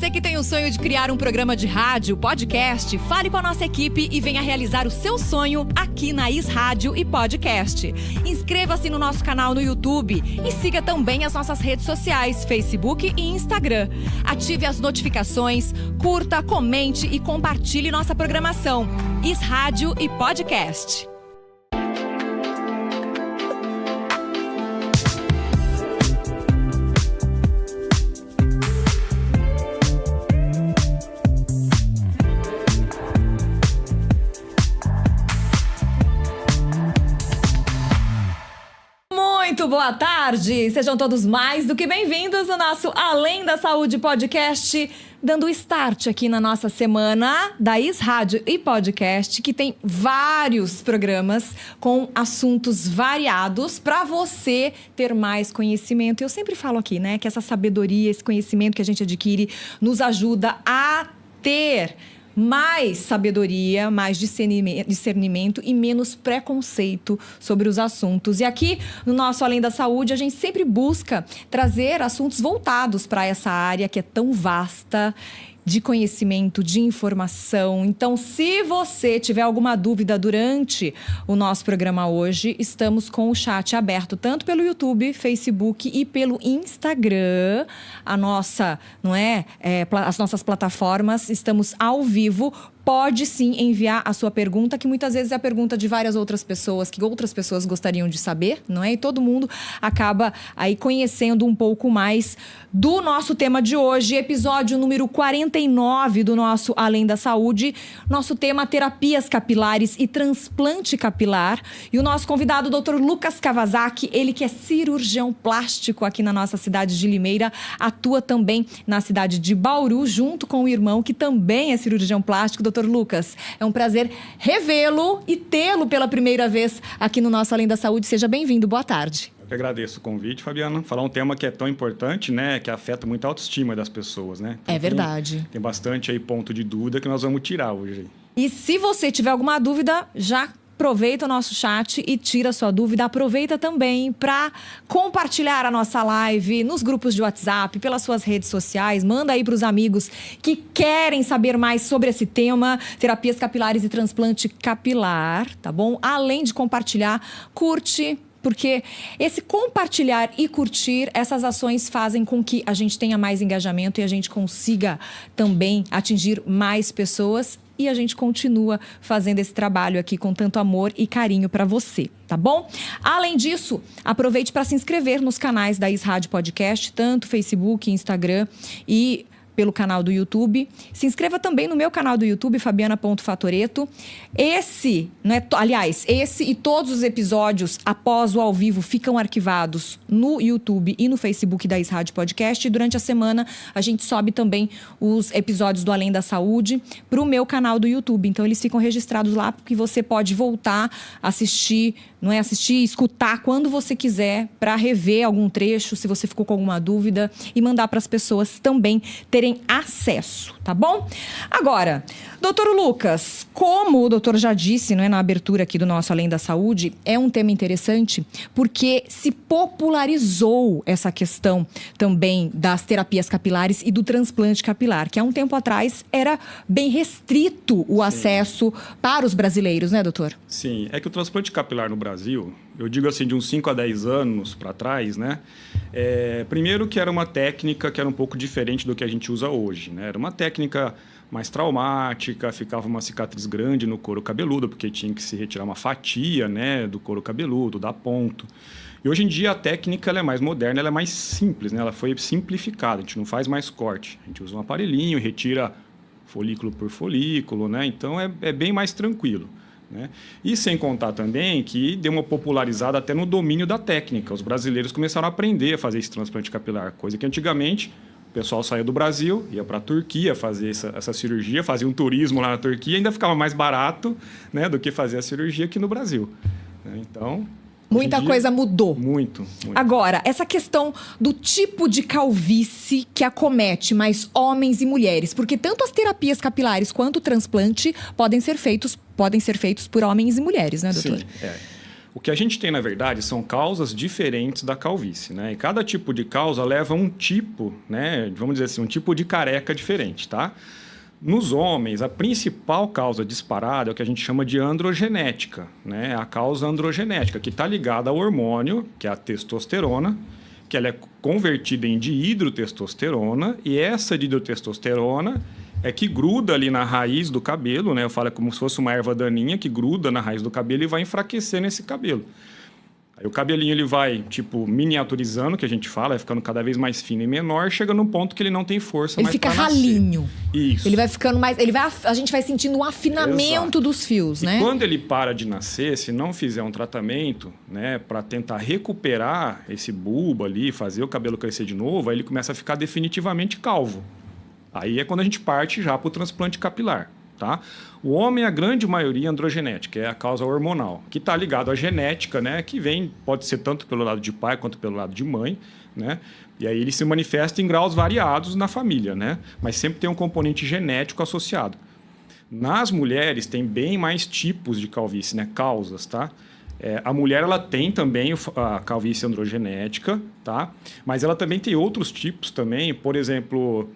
Você que tem o sonho de criar um programa de rádio, podcast, fale com a nossa equipe e venha realizar o seu sonho aqui na Is Rádio e Podcast. Inscreva-se no nosso canal no YouTube e siga também as nossas redes sociais, Facebook e Instagram. Ative as notificações, curta, comente e compartilhe nossa programação. Is Rádio e Podcast. Muito boa tarde! Sejam todos mais do que bem-vindos ao nosso Além da Saúde Podcast, dando start aqui na nossa semana da Is Rádio e Podcast, que tem vários programas com assuntos variados para você ter mais conhecimento. Eu sempre falo aqui, né, que essa sabedoria, esse conhecimento que a gente adquire nos ajuda a ter mais sabedoria, mais discernimento e menos preconceito sobre os assuntos. E aqui no nosso Além da Saúde, a gente sempre busca trazer assuntos voltados para essa área que é tão vasta, de conhecimento, de informação. Então, se você tiver alguma dúvida durante o nosso programa hoje, estamos com o chat aberto tanto pelo YouTube, Facebook e pelo Instagram. A nossa, as nossas plataformas, estamos ao vivo. Pode sim enviar a sua pergunta, que muitas vezes é a pergunta de várias outras pessoas, que outras pessoas gostariam de saber, não é? E todo mundo acaba aí conhecendo um pouco mais do nosso tema de hoje, episódio número 49 do nosso Além da Saúde. Nosso tema, terapias capilares e transplante capilar. E o nosso convidado, o Dr. Lucas Kawasaki, ele que é cirurgião plástico aqui na nossa cidade de Limeira, atua também na cidade de Bauru, junto com o irmão, que também é cirurgião plástico. Dr. Lucas, é um prazer revê-lo e tê-lo pela primeira vez aqui no nosso Além da Saúde. Seja bem-vindo, boa tarde. Eu que agradeço o convite, Fabiana. Falar um tema que é tão importante, né, que afeta muito a autoestima das pessoas, né? Então, é verdade. Tem bastante aí ponto de dúvida que nós vamos tirar hoje. E se você tiver alguma dúvida, já aproveita o nosso chat e tira a sua dúvida. Aproveita também para compartilhar a nossa live nos grupos de WhatsApp, pelas suas redes sociais. Manda aí para os amigos que querem saber mais sobre esse tema, terapias capilares e transplante capilar, tá bom? Além de compartilhar, curte, porque esse compartilhar e curtir, essas ações fazem com que a gente tenha mais engajamento e a gente consiga também atingir mais pessoas. E a gente continua fazendo esse trabalho aqui com tanto amor e carinho para você, tá bom? Além disso, aproveite para se inscrever nos canais da Is Rádio Podcast, tanto Facebook, Instagram e pelo canal do YouTube. Se inscreva também no meu canal do YouTube, Fabiana.Fatoreto. Esse e todos os episódios após o ao vivo ficam arquivados no YouTube e no Facebook da Is Rádio Podcast. E durante a semana a gente sobe também os episódios do Além da Saúde para o meu canal do YouTube. Então eles ficam registrados lá, porque você pode voltar, assistir, escutar quando você quiser, para rever algum trecho, se você ficou com alguma dúvida, e mandar para as pessoas também terem acesso, tá bom? Agora, doutor Lucas, como o doutor já disse, na abertura aqui do nosso Além da Saúde, é um tema interessante porque se popularizou essa questão também das terapias capilares e do transplante capilar, que há um tempo atrás era bem restrito o acesso para os brasileiros, né, doutor? Sim, é que o transplante capilar no Brasil, eu digo assim, de uns 5 a 10 anos para trás, né? Primeiro que era uma técnica que era um pouco diferente do que a gente usa hoje, né? Era uma técnica mais traumática, ficava uma cicatriz grande no couro cabeludo, porque tinha que se retirar uma fatia, né, do couro cabeludo, dar ponto. E hoje em dia a técnica ela é mais moderna, ela é mais simples, né? Ela foi simplificada, a gente não faz mais corte. A gente usa um aparelhinho e retira folículo por folículo, né? Então é bem mais tranquilo, né? E sem contar também que deu uma popularizada até no domínio da técnica. Os brasileiros começaram a aprender a fazer esse transplante capilar, coisa que antigamente o pessoal saía do Brasil, ia para a Turquia fazer essa cirurgia, fazia um turismo lá na Turquia, ainda ficava mais barato, né, do que fazer a cirurgia aqui no Brasil, né? Então, muita coisa mudou. Muito. Agora, essa questão do tipo de calvície que acomete mais homens e mulheres, porque tanto as terapias capilares quanto o transplante podem ser feitos por homens e mulheres, né, doutor? Sim, O que a gente tem, na verdade, são causas diferentes da calvície, né? E cada tipo de causa leva um tipo, né? Vamos dizer assim, um tipo de careca diferente, tá? Nos homens, a principal causa disparada é o que a gente chama de androgenética, né? A causa androgenética, que está ligada ao hormônio, que é a testosterona, que ela é convertida em dihidrotestosterona, e essa dihidrotestosterona é que gruda ali na raiz do cabelo, né? Eu falo como se fosse uma erva daninha que gruda na raiz do cabelo e vai enfraquecendo esse cabelo. Aí o cabelinho ele vai, tipo, miniaturizando, que a gente fala, vai ficando cada vez mais fino e menor, chega num ponto que ele não tem força Ele mais fica pra nascer. ralinho. Isso. Ele vai ficando mais... a gente vai sentindo um afinamento Exato. dos fios, E né? quando ele para de nascer, se não fizer um tratamento, né, para tentar recuperar esse bulbo ali, fazer o cabelo crescer de novo, aí ele começa a ficar definitivamente calvo. Aí é quando a gente parte já para o transplante capilar, tá? O homem, a grande maioria, é androgenética, é a causa hormonal, que está ligado à genética, né, que vem, pode ser tanto pelo lado de pai quanto pelo lado de mãe, né? E aí ele se manifesta em graus variados na família, né? Mas sempre tem um componente genético associado. Nas mulheres tem bem mais tipos de calvície, né? Causas, tá? A mulher ela tem também a calvície androgenética, tá? Mas ela também tem outros tipos também, por exemplo,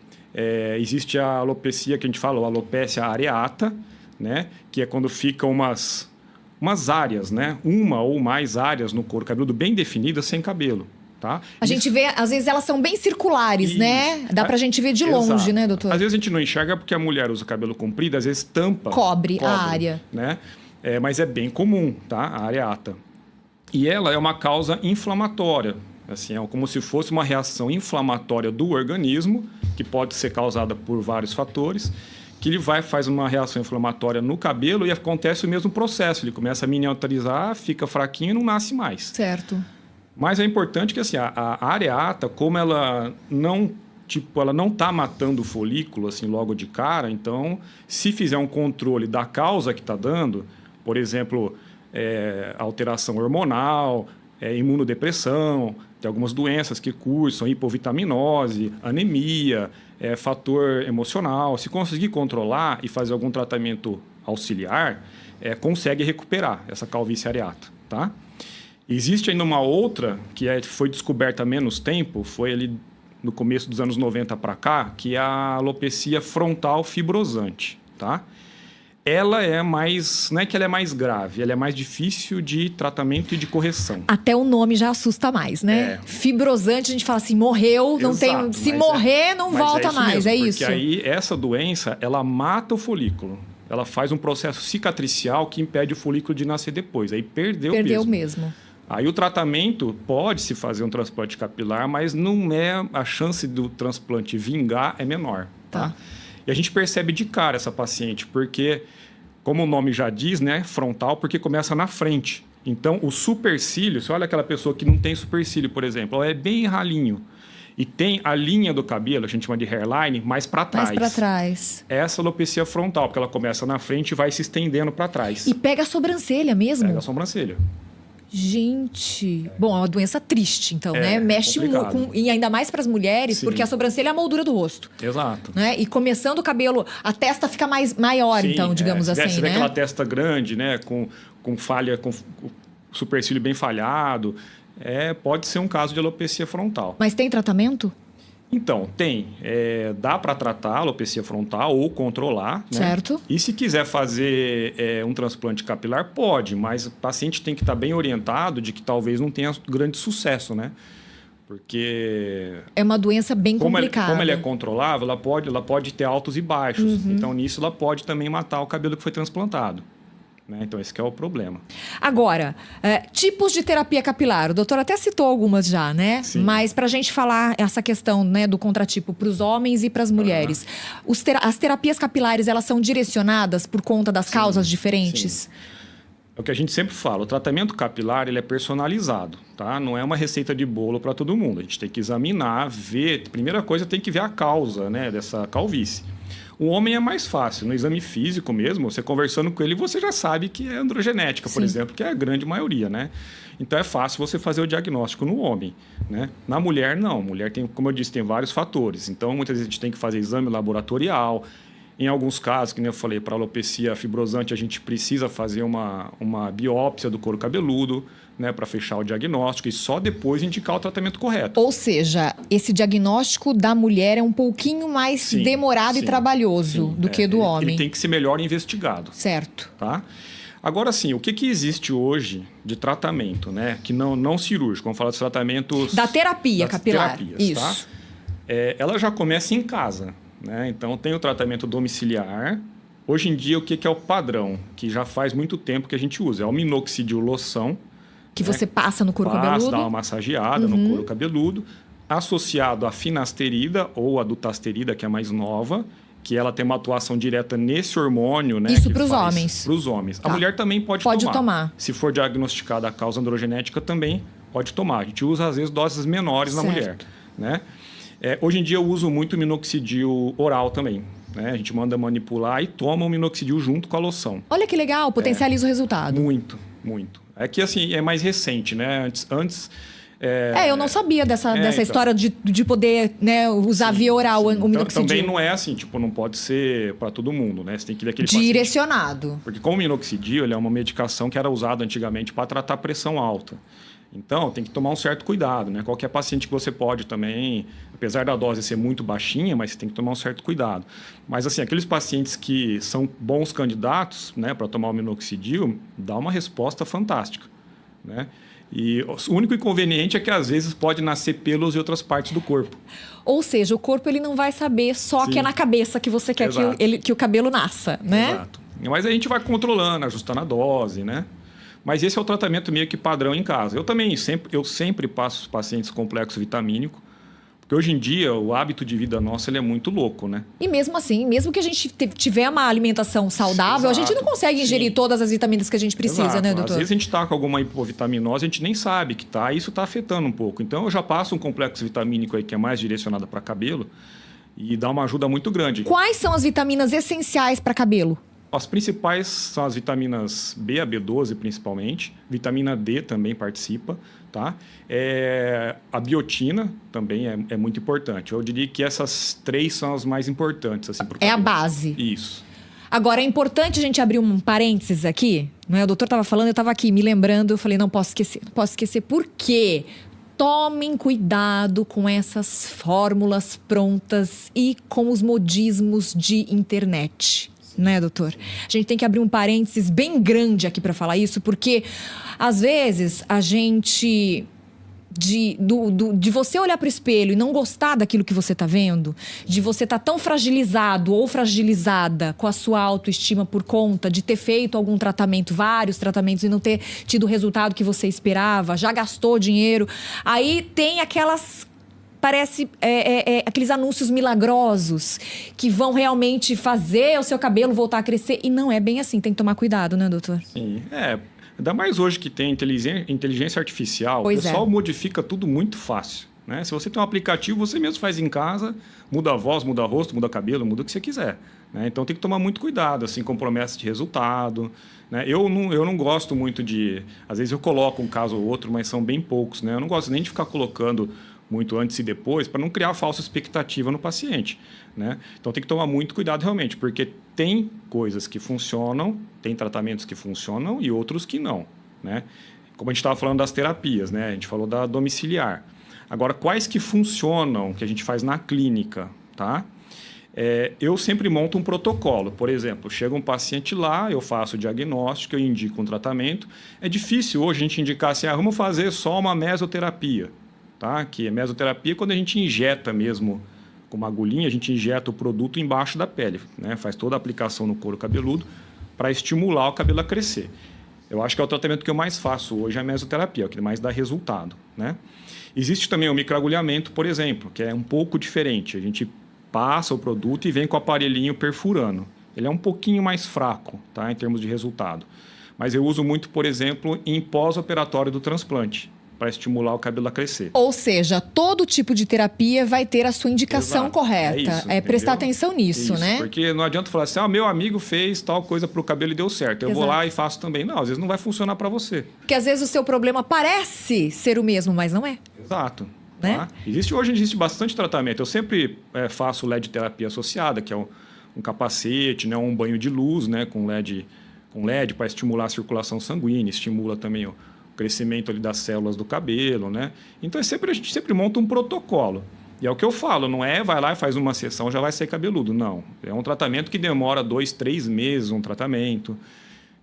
existe a alopecia que a gente fala, a alopécia areata, né? Que é quando ficam umas áreas, né? Uma ou mais áreas no couro cabeludo bem definidas sem cabelo. Tá? A gente vê, às vezes elas são bem circulares, Isso. né? Dá pra gente ver de longe, Exato. né, doutor? Às vezes a gente não enxerga porque a mulher usa cabelo comprido, às vezes tampa. Cobre a área. Né? Mas é bem comum, tá? A areata. E ela é uma causa inflamatória. Assim, é como se fosse uma reação inflamatória do organismo, que pode ser causada por vários fatores, que ele faz uma reação inflamatória no cabelo e acontece o mesmo processo. Ele começa a miniaturizar, fica fraquinho e não nasce mais. Certo. Mas é importante que assim, a areata, como ela não está matando o folículo assim, logo de cara, então, se fizer um controle da causa que está dando, por exemplo, alteração hormonal, imunodepressão, tem algumas doenças que cursam, hipovitaminose, anemia, fator emocional. Se conseguir controlar e fazer algum tratamento auxiliar, consegue recuperar essa calvície areata, tá? Existe ainda uma outra que foi descoberta há menos tempo, foi ali no começo dos anos 90 para cá, que é a alopecia frontal fibrosante, tá? Ela é mais, não é que ela é mais grave, ela é mais difícil de tratamento e de correção. Até o nome já assusta mais, né? Fibrosante, a gente fala assim, morreu, não tem, se morrer, não volta mais, é isso. Porque aí essa doença, ela mata o folículo. Ela faz um processo cicatricial que impede o folículo de nascer depois. Aí perdeu mesmo. Aí o tratamento, pode-se fazer um transplante capilar, mas não a chance do transplante vingar é menor. Tá? E a gente percebe de cara essa paciente, porque, como o nome já diz, né, frontal, porque começa na frente. Então, o supercílio, você olha aquela pessoa que não tem supercílio, por exemplo, ela é bem ralinho. E tem a linha do cabelo, a gente chama de hairline, mais para trás. Mais para trás. Essa alopecia frontal, porque ela começa na frente e vai se estendendo para trás. E pega a sobrancelha mesmo? Pega a sobrancelha. Gente, bom, é uma doença triste, então, né? Mexe muito, e ainda mais para as mulheres, porque a sobrancelha é a moldura do rosto. Exato. Né? E começando o cabelo, a testa fica maior, então, digamos assim, você vê aquela testa grande, né? Com falha, com supercílio bem falhado. Pode ser um caso de alopecia frontal. Mas tem tratamento? Então, tem. Dá para tratar a alopecia frontal ou controlar. Né? Certo. E se quiser fazer um transplante capilar, pode, mas o paciente tem que estar bem orientado de que talvez não tenha grande sucesso, né? Porque... é uma doença bem complicada. Como ela é controlável, ela pode ter altos e baixos. Então, nisso, ela pode também matar o cabelo que foi transplantado. Né? Então, esse que é o problema. Agora, tipos de terapia capilar. O doutor até citou algumas já, né? Sim. Mas para a gente falar essa questão, né, do contratipo para os homens e para as mulheres. As terapias capilares, elas são direcionadas por conta das causas diferentes? Sim. É o que a gente sempre fala, o tratamento capilar ele é personalizado, tá? Não é uma receita de bolo para todo mundo. A gente tem que examinar, ver. Primeira coisa, tem que ver a causa, né, dessa calvície. O homem é mais fácil, no exame físico mesmo, você conversando com ele, você já sabe que é androgenética, por exemplo, que é a grande maioria, né? Então é fácil você fazer o diagnóstico no homem, né? Na mulher, não. Mulher tem, como eu disse, tem vários fatores. Então, muitas vezes a gente tem que fazer exame laboratorial, Em alguns casos, que nem eu falei, para alopecia fibrosante, a gente precisa fazer uma biópsia do couro cabeludo, né, para fechar o diagnóstico e só depois indicar o tratamento correto. Ou seja, esse diagnóstico da mulher é um pouquinho mais Sim, demorado e sim, trabalhoso do que do homem. Ele tem que ser melhor investigado. Certo. Tá? Agora, sim, o que existe hoje de tratamento, né, que não cirúrgico? Vamos falar dos tratamentos... Da terapia capilar. Terapias, Isso. tá? Ela já começa em casa, né? Então, tem o tratamento domiciliar. Hoje em dia, o que é o padrão? Que já faz muito tempo que a gente usa. É o minoxidil loção. Que você passa no couro cabeludo. Dá uma massageada no couro cabeludo. Associado à finasterida ou a dutasterida, que é mais nova, que ela tem uma atuação direta nesse hormônio, né? Isso para os homens. Para os homens. Tá. A mulher também pode tomar. Se for diagnosticada a causa androgenética, também pode tomar. A gente usa, às vezes, doses menores na mulher, né? Hoje em dia, eu uso muito minoxidil oral também. Né? A gente manda manipular e toma o minoxidil junto com a loção. Olha que legal, potencializa o resultado. Muito, muito. É que, assim, é mais recente, né? Antes eu não sabia dessa então, história de poder, né, usar via oral o minoxidil. Também não é assim, tipo, não pode ser para todo mundo, né? Você tem que ir daquele direcionado. Paciente. Porque como o minoxidil, ele é uma medicação que era usada antigamente para tratar pressão alta. Então, tem que tomar um certo cuidado, né? Qualquer paciente que você pode também, apesar da dose ser muito baixinha, mas você tem que tomar um certo cuidado. Mas, assim, aqueles pacientes que são bons candidatos, né, para tomar o minoxidil, dá uma resposta fantástica, né? E o único inconveniente é que, às vezes, pode nascer pelos em outras partes do corpo. Ou seja, o corpo ele não vai saber só que é na cabeça que você quer que o cabelo nasça, né? Exato. Mas a gente vai controlando, ajustando a dose, né? Mas esse é o tratamento meio que padrão em casa. Eu sempre passo os pacientes complexo vitamínico, porque hoje em dia o hábito de vida nosso ele é muito louco, né? E mesmo assim, mesmo que a gente tiver uma alimentação saudável, a gente não consegue ingerir todas as vitaminas que a gente precisa, né, doutor? Às vezes a gente está com alguma hipovitaminose, a gente nem sabe que está, e isso está afetando um pouco. Então eu já passo um complexo vitamínico aí que é mais direcionado para cabelo e dá uma ajuda muito grande. Quais são as vitaminas essenciais para cabelo? As principais são as vitaminas B, a B12 principalmente, vitamina D também participa, tá? A biotina também é muito importante. Eu diria que essas três são as mais importantes. Assim, pro cabelo. É a base. Isso. Agora, é importante a gente abrir um parênteses aqui, não é? O doutor estava falando, eu estava aqui me lembrando, eu falei, não posso esquecer. Por quê? Tomem cuidado com essas fórmulas prontas e com os modismos de internet. Né, doutor? A gente tem que abrir um parênteses bem grande aqui para falar isso, porque às vezes a gente de você olhar para o espelho e não gostar daquilo que você está vendo, de você estar tão fragilizado ou fragilizada com a sua autoestima por conta de ter feito algum tratamento, vários tratamentos e não ter tido o resultado que você esperava, já gastou dinheiro, aí tem parece aqueles anúncios milagrosos que vão realmente fazer o seu cabelo voltar a crescer. E não é bem assim. Tem que tomar cuidado, né, doutor? Sim. Ainda mais hoje que tem inteligência artificial, o pessoal modifica tudo muito fácil. Né? Se você tem um aplicativo, você mesmo faz em casa, muda a voz, muda o rosto, muda o cabelo, muda o que você quiser. Né? Então tem que tomar muito cuidado, assim, com promessa de resultado. Né? Eu não gosto muito de... Às vezes eu coloco um caso ou outro, mas são bem poucos. Né? Eu não gosto nem de ficar colocando muito antes e depois, para não criar falsa expectativa no paciente. Né? Então tem que tomar muito cuidado realmente, porque tem coisas que funcionam, tem tratamentos que funcionam e outros que não. Né? Como a gente estava falando das terapias, né? A gente falou da domiciliar. Agora, quais que funcionam, que a gente faz na clínica? Tá? Eu sempre monto um protocolo. Por exemplo, chega um paciente lá, eu faço o diagnóstico, eu indico um tratamento. É difícil hoje a gente indicar assim, vamos fazer só uma mesoterapia. Tá? Que é mesoterapia quando a gente injeta mesmo com uma agulhinha, a gente injeta o produto embaixo da pele, né? Faz toda a aplicação no couro cabeludo para estimular o cabelo a crescer. Eu acho que é o tratamento que eu mais faço hoje, é a mesoterapia, é o que mais dá resultado. Né? Existe também o microagulhamento, por exemplo, que é um pouco diferente. A gente passa o produto e vem com o aparelhinho perfurando. Ele é um pouquinho mais fraco, tá? Em termos de resultado. Mas eu uso muito, por exemplo, em pós-operatório do transplante, para estimular o cabelo a crescer. Ou seja, todo tipo de terapia vai ter a sua indicação correta. É isso, prestar atenção nisso, né? Porque não adianta falar assim, meu amigo fez tal coisa para o cabelo e deu certo. Eu vou lá e faço também. Não, às vezes não vai funcionar para você. Porque às vezes o seu problema parece ser o mesmo, mas não é. Exato. Né? Tá? Hoje existe bastante tratamento. Eu sempre faço LED terapia associada, que é um capacete, né? Um banho de luz, né? Com LED para estimular a circulação sanguínea, estimula também o crescimento ali das células do cabelo, né? Então, a gente sempre monta um protocolo. E é o que eu falo, não é vai lá e faz uma sessão, já vai ser cabeludo. Não, é um tratamento que demora 2, 3 meses, um tratamento.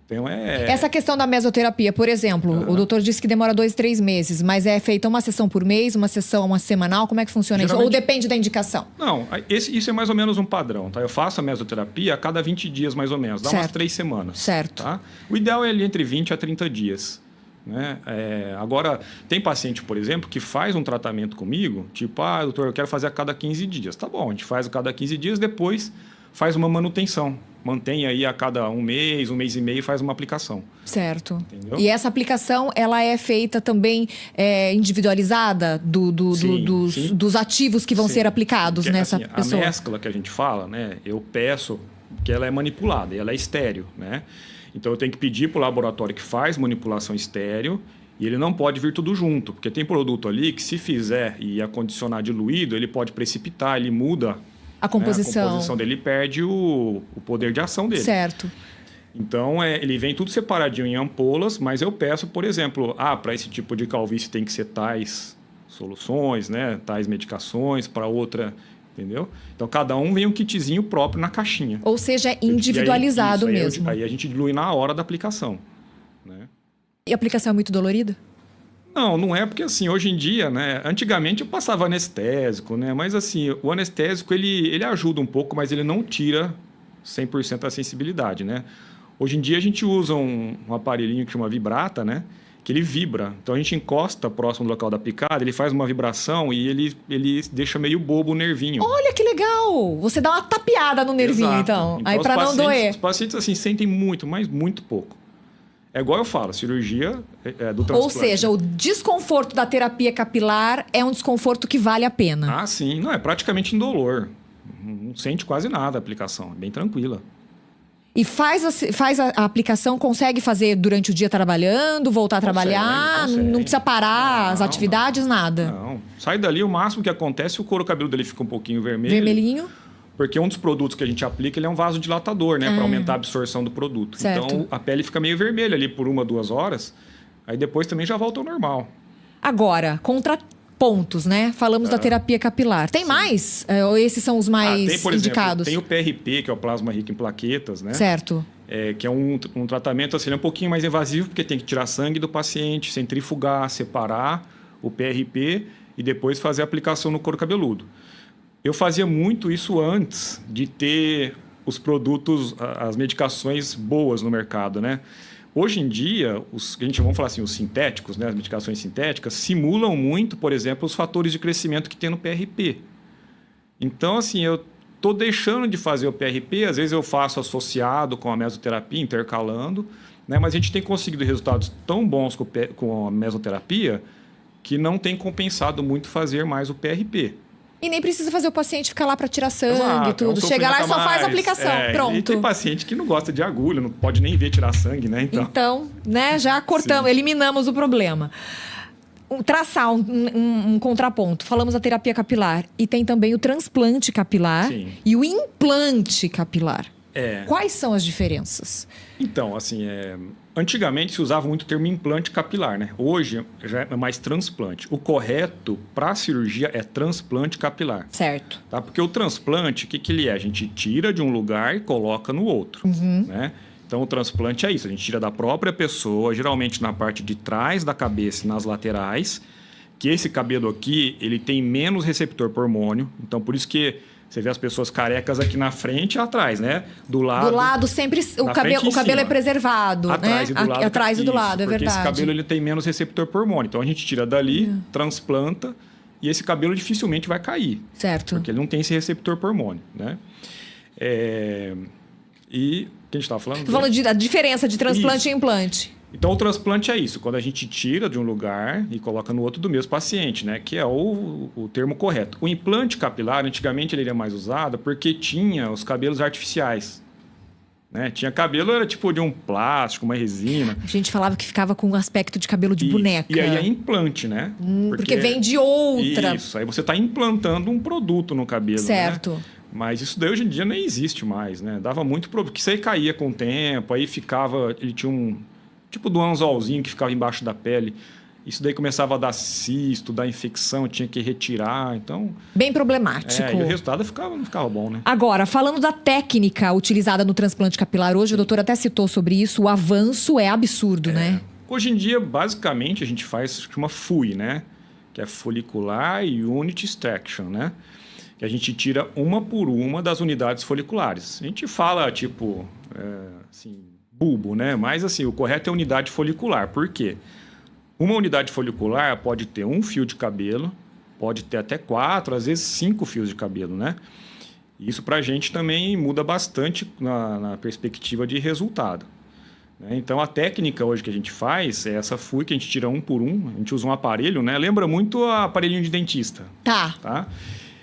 Então, Essa questão da mesoterapia, por exemplo, o doutor disse que demora 2, 3 meses, mas é feita uma sessão por mês, uma sessão semanal, como é que funciona isso? Ou depende da indicação? Não, isso é mais ou menos um padrão, tá? Eu faço a mesoterapia a cada 20 dias, mais ou menos, dá umas 3 semanas. Certo. Tá? O ideal é ali entre 20 a 30 dias. Né? Agora, tem paciente, por exemplo, que faz um tratamento comigo, tipo, doutor, eu quero fazer a cada 15 dias. Tá bom, a gente faz a cada 15 dias, depois faz uma manutenção. Mantém aí a cada um mês e meio, faz uma aplicação. Certo. Entendeu? E essa aplicação, ela é feita também individualizada dos ativos que vão ser aplicados nessa assim, pessoa? A mescla que a gente fala, né? Eu peço que ela é manipulada, e ela é estéreo, né? Então, eu tenho que pedir para o laboratório que faz manipulação estéreo e ele não pode vir tudo junto, porque tem produto ali que, se fizer e acondicionar diluído, ele pode precipitar, ele muda a composição. A composição dele perde o poder de ação dele. Certo. Então, ele vem tudo separadinho em ampolas, mas eu peço, por exemplo, para esse tipo de calvície tem que ser tais soluções, né? Tais medicações, para outra... Entendeu? Então, cada um vem um kitzinho próprio na caixinha. Ou seja, é individualizado mesmo. Aí a gente dilui na hora da aplicação. Né? E a aplicação é muito dolorida? Não é porque, assim, hoje em dia, né? Antigamente eu passava anestésico, né? Mas, assim, o anestésico, ele ajuda um pouco, mas ele não tira 100% a sensibilidade, né? Hoje em dia a gente usa um aparelhinho que chama Vibrata, né? Que ele vibra. Então, a gente encosta próximo do local da picada, ele faz uma vibração e ele deixa meio bobo o nervinho. Olha que legal! Você dá uma tapeada no nervinho, Exato. então. Aí, para não doer. Os pacientes, assim, sentem muito, mas muito pouco. É igual eu falo, cirurgia do transplante. Ou seja, o desconforto da terapia capilar é um desconforto que vale a pena. Ah, sim. Não, é praticamente indolor. Não sente quase nada a aplicação. É bem tranquila. E faz a aplicação, consegue fazer durante o dia trabalhando, voltar a trabalhar? Consegue. Não precisa parar as atividades, nada? Não. Sai dali, o máximo que acontece, o couro cabeludo dele fica um pouquinho vermelho. Vermelhinho? Porque um dos produtos que a gente aplica, ele é um vasodilatador, né? Para aumentar a absorção do produto. Certo. Então, a pele fica meio vermelha ali por 1, 2 horas. Aí depois também já volta ao normal. Agora, contrapontos, né? Falamos da terapia capilar. Tem mais? Ou esses são os mais tem, por indicados? Exemplo, tem o PRP, que é o plasma rico em plaquetas, né? Certo. Que é um tratamento assim, um pouquinho mais invasivo, porque tem que tirar sangue do paciente, centrifugar, separar o PRP e depois fazer a aplicação no couro cabeludo. Eu fazia muito isso antes de ter os produtos, as medicações boas no mercado, né? Hoje em dia, vamos falar assim, os sintéticos, né, as medicações sintéticas, simulam muito, por exemplo, os fatores de crescimento que tem no PRP. Então, assim, eu estou deixando de fazer o PRP, às vezes eu faço associado com a mesoterapia, intercalando, né, mas a gente tem conseguido resultados tão bons com a mesoterapia que não tem compensado muito fazer mais o PRP. E nem precisa fazer o paciente ficar lá para tirar sangue e Exato, tudo. Chega lá e só faz a aplicação. Pronto. E tem paciente que não gosta de agulha, não pode nem ver tirar sangue, né? Então, né, já cortamos, eliminamos o problema. Traçar um contraponto. Falamos da terapia capilar. E tem também o transplante capilar e o implante capilar. Quais são as diferenças? Então, assim, antigamente se usava muito o termo implante capilar, né? Hoje já é mais transplante. O correto para a cirurgia é transplante capilar. Certo. Tá? Porque o transplante, o que ele é? A gente tira de um lugar e coloca no outro, né? Então, o transplante é isso. A gente tira da própria pessoa, geralmente na parte de trás da cabeça e nas laterais, que esse cabelo aqui, ele tem menos receptor por hormônio. Então, por isso que você vê as pessoas carecas aqui na frente e atrás, né? Do lado sempre o cabelo é preservado, atrás, né? E do lado, atrás e do lado, é verdade. Porque esse cabelo ele tem menos receptor por hormônio. Então, a gente tira dali, transplanta, e esse cabelo dificilmente vai cair. Certo. Porque ele não tem esse receptor por hormônio, né? E o que a gente estava falando? Estou falando da diferença de transplante e implante. Então, o transplante é isso, quando a gente tira de um lugar e coloca no outro do mesmo paciente, né? Que é o termo correto. O implante capilar, antigamente, ele era mais usado porque tinha os cabelos artificiais. Né? Tinha cabelo, era tipo de um plástico, uma resina. A gente falava que ficava com um aspecto de cabelo de boneca. E aí é implante, né? Porque vem de outra. Isso, aí você está implantando um produto no cabelo. Certo. Né? Mas isso daí hoje em dia nem existe mais, né? Dava muito problema, porque isso aí caía com o tempo, aí ficava... Ele tinha um tipo do anzolzinho que ficava embaixo da pele. Isso daí começava a dar cisto, dar infecção, tinha que retirar, então... Bem problemático. E o resultado não ficava bom, né? Agora, falando da técnica utilizada no transplante capilar, hoje o doutor até citou sobre isso, o avanço é absurdo, né? Hoje em dia, basicamente, a gente faz uma FUI, né? Que é Follicular Unit Extraction, né? Que a gente tira uma por uma das unidades foliculares. A gente fala, tipo, assim, bulbo, né? Mas, assim, o correto é unidade folicular. Por quê? Uma unidade folicular pode ter um fio de cabelo, pode ter até 4, às vezes 5 fios de cabelo, né? Isso para a gente também muda bastante na perspectiva de resultado. Então, a técnica hoje que a gente faz é essa FUI, que a gente tira um por um, a gente usa um aparelho, né? Lembra muito o aparelhinho de dentista. Tá.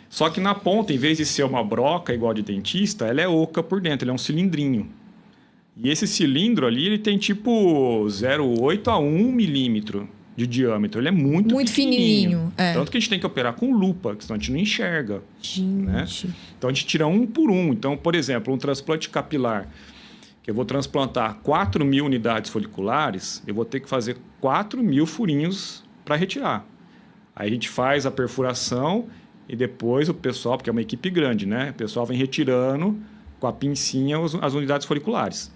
Só que na ponta, em vez de ser uma broca igual de dentista, ela é oca por dentro, ele é um cilindrinho. E esse cilindro ali, ele tem tipo 0,8 a 1 milímetro de diâmetro. Ele é muito fininho. Tanto que a gente tem que operar com lupa, que senão a gente não enxerga. Gente. Né? Então, a gente tira um por um. Então, por exemplo, um transplante capilar, que eu vou transplantar 4.000 unidades foliculares, eu vou ter que fazer 4.000 furinhos para retirar. Aí a gente faz a perfuração e depois o pessoal, porque é uma equipe grande, né? O pessoal vem retirando com a pincinha as unidades foliculares.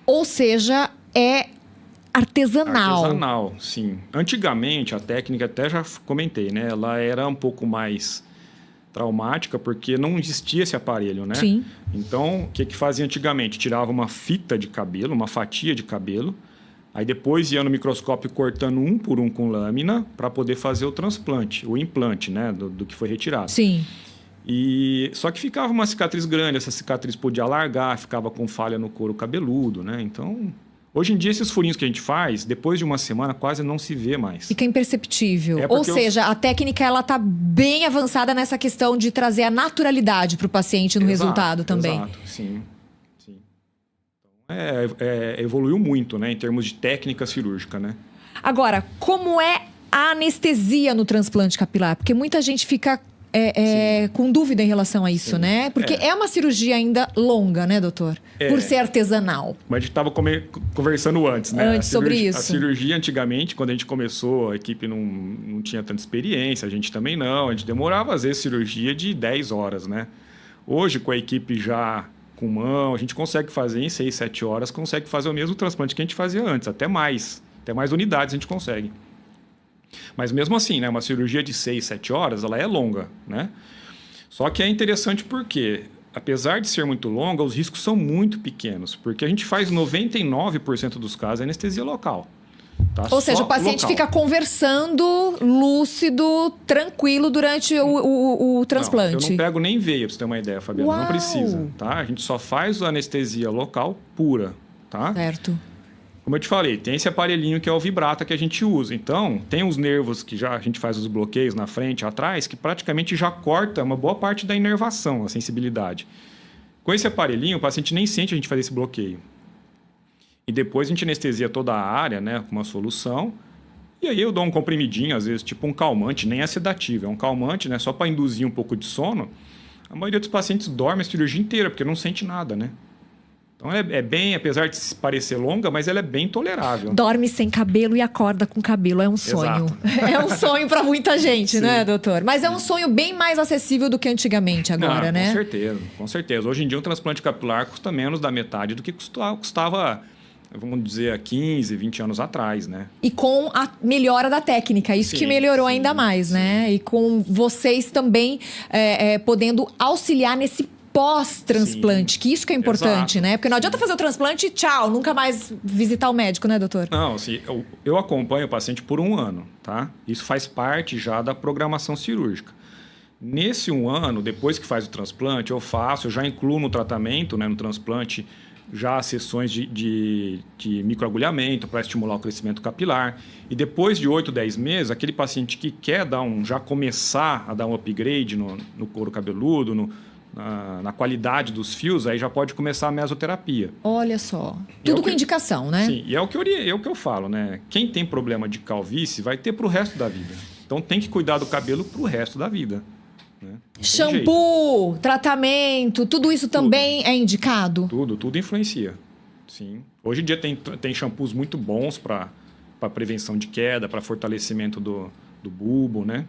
Ou seja, é artesanal. Artesanal, sim. Antigamente, a técnica, até já comentei, né? Ela era um pouco mais traumática porque não existia esse aparelho, né? Sim. Então, o que fazia antigamente? Tirava uma fita de cabelo, uma fatia de cabelo, aí depois ia no microscópio cortando um por um com lâmina para poder fazer o transplante, o implante, né? Do que foi retirado. Sim. Só que ficava uma cicatriz grande, essa cicatriz podia alargar, ficava com falha no couro cabeludo, né? Então, hoje em dia, esses furinhos que a gente faz, depois de uma semana, quase não se vê mais. Fica imperceptível. É Ou seja, a técnica ela tá bem avançada nessa questão de trazer a naturalidade para o paciente no resultado também. Exato, sim. Então, evoluiu muito, né? Em termos de técnica cirúrgica, né? Agora, como é a anestesia no transplante capilar? Porque muita gente fica... com dúvida em relação a isso, né? Porque é uma cirurgia ainda longa, né, doutor? Por ser artesanal. Mas a gente estava conversando antes, né? Antes sobre isso. A cirurgia, antigamente, quando a gente começou, a equipe não tinha tanta experiência, a gente também não. A gente demorava, às vezes, cirurgia de 10 horas, né? Hoje, com a equipe já com mão, a gente consegue fazer em 6, 7 horas, consegue fazer o mesmo transplante que a gente fazia antes, até mais unidades a gente consegue. Mas mesmo assim, né, uma cirurgia de 6, 7 horas, ela é longa, né? Só que é interessante porque, apesar de ser muito longa, os riscos são muito pequenos. Porque a gente faz 99% dos casos anestesia local. Tá? Ou seja, o paciente local. fica conversando, lúcido, tranquilo durante o transplante. Eu não pego nem veia, pra você ter uma ideia, Fabiana. Uau. Não precisa, tá? A gente só faz a anestesia local pura, tá? Certo. Como eu te falei, tem esse aparelhinho que é o vibrata que a gente usa. Então, tem os nervos que já a gente faz os bloqueios na frente e atrás, que praticamente já corta uma boa parte da inervação, a sensibilidade. Com esse aparelhinho, o paciente nem sente a gente fazer esse bloqueio. E depois a gente anestesia toda a área, né, com uma solução. E aí eu dou um comprimidinho, às vezes, tipo um calmante, nem é sedativo. É um calmante, né, só para induzir um pouco de sono. A maioria dos pacientes dorme a cirurgia inteira, porque não sente nada, né? Então, é bem, apesar de parecer longa, mas ela é bem tolerável. Dorme sem cabelo e acorda com cabelo. É um sonho. Exato. É um sonho para muita gente, Sim. né, doutor? Mas é um sonho bem mais acessível do que antigamente agora, né? Com certeza. Hoje em dia, um transplante capilar custa menos da metade do que custava, vamos dizer, há 15, 20 anos atrás, né? E com a melhora da técnica, isso que melhorou ainda mais, né? E com vocês também podendo auxiliar nesse pós-transplante, que isso que é importante, né? Porque não adianta fazer o transplante e tchau, nunca mais visitar o médico, né, doutor? Não, assim, eu acompanho o paciente por 1 ano, tá? Isso faz parte já da programação cirúrgica. Nesse 1 ano, depois que faz o transplante, eu já incluo no tratamento, né, no transplante, já sessões de microagulhamento para estimular o crescimento capilar. E depois de 8, 10 meses, aquele paciente que quer já começar a dar um upgrade no couro cabeludo, na qualidade dos fios, aí já pode começar a mesoterapia. Olha só. Tudo com indicação, né? Sim, e é o que eu falo, né? Quem tem problema de calvície vai ter para o resto da vida. Então tem que cuidar do cabelo para o resto da vida. né? Não tem jeito. Shampoo, tratamento, tudo isso também é indicado? Tudo influencia, sim. Hoje em dia tem shampoos muito bons para prevenção de queda, para fortalecimento do bulbo, né?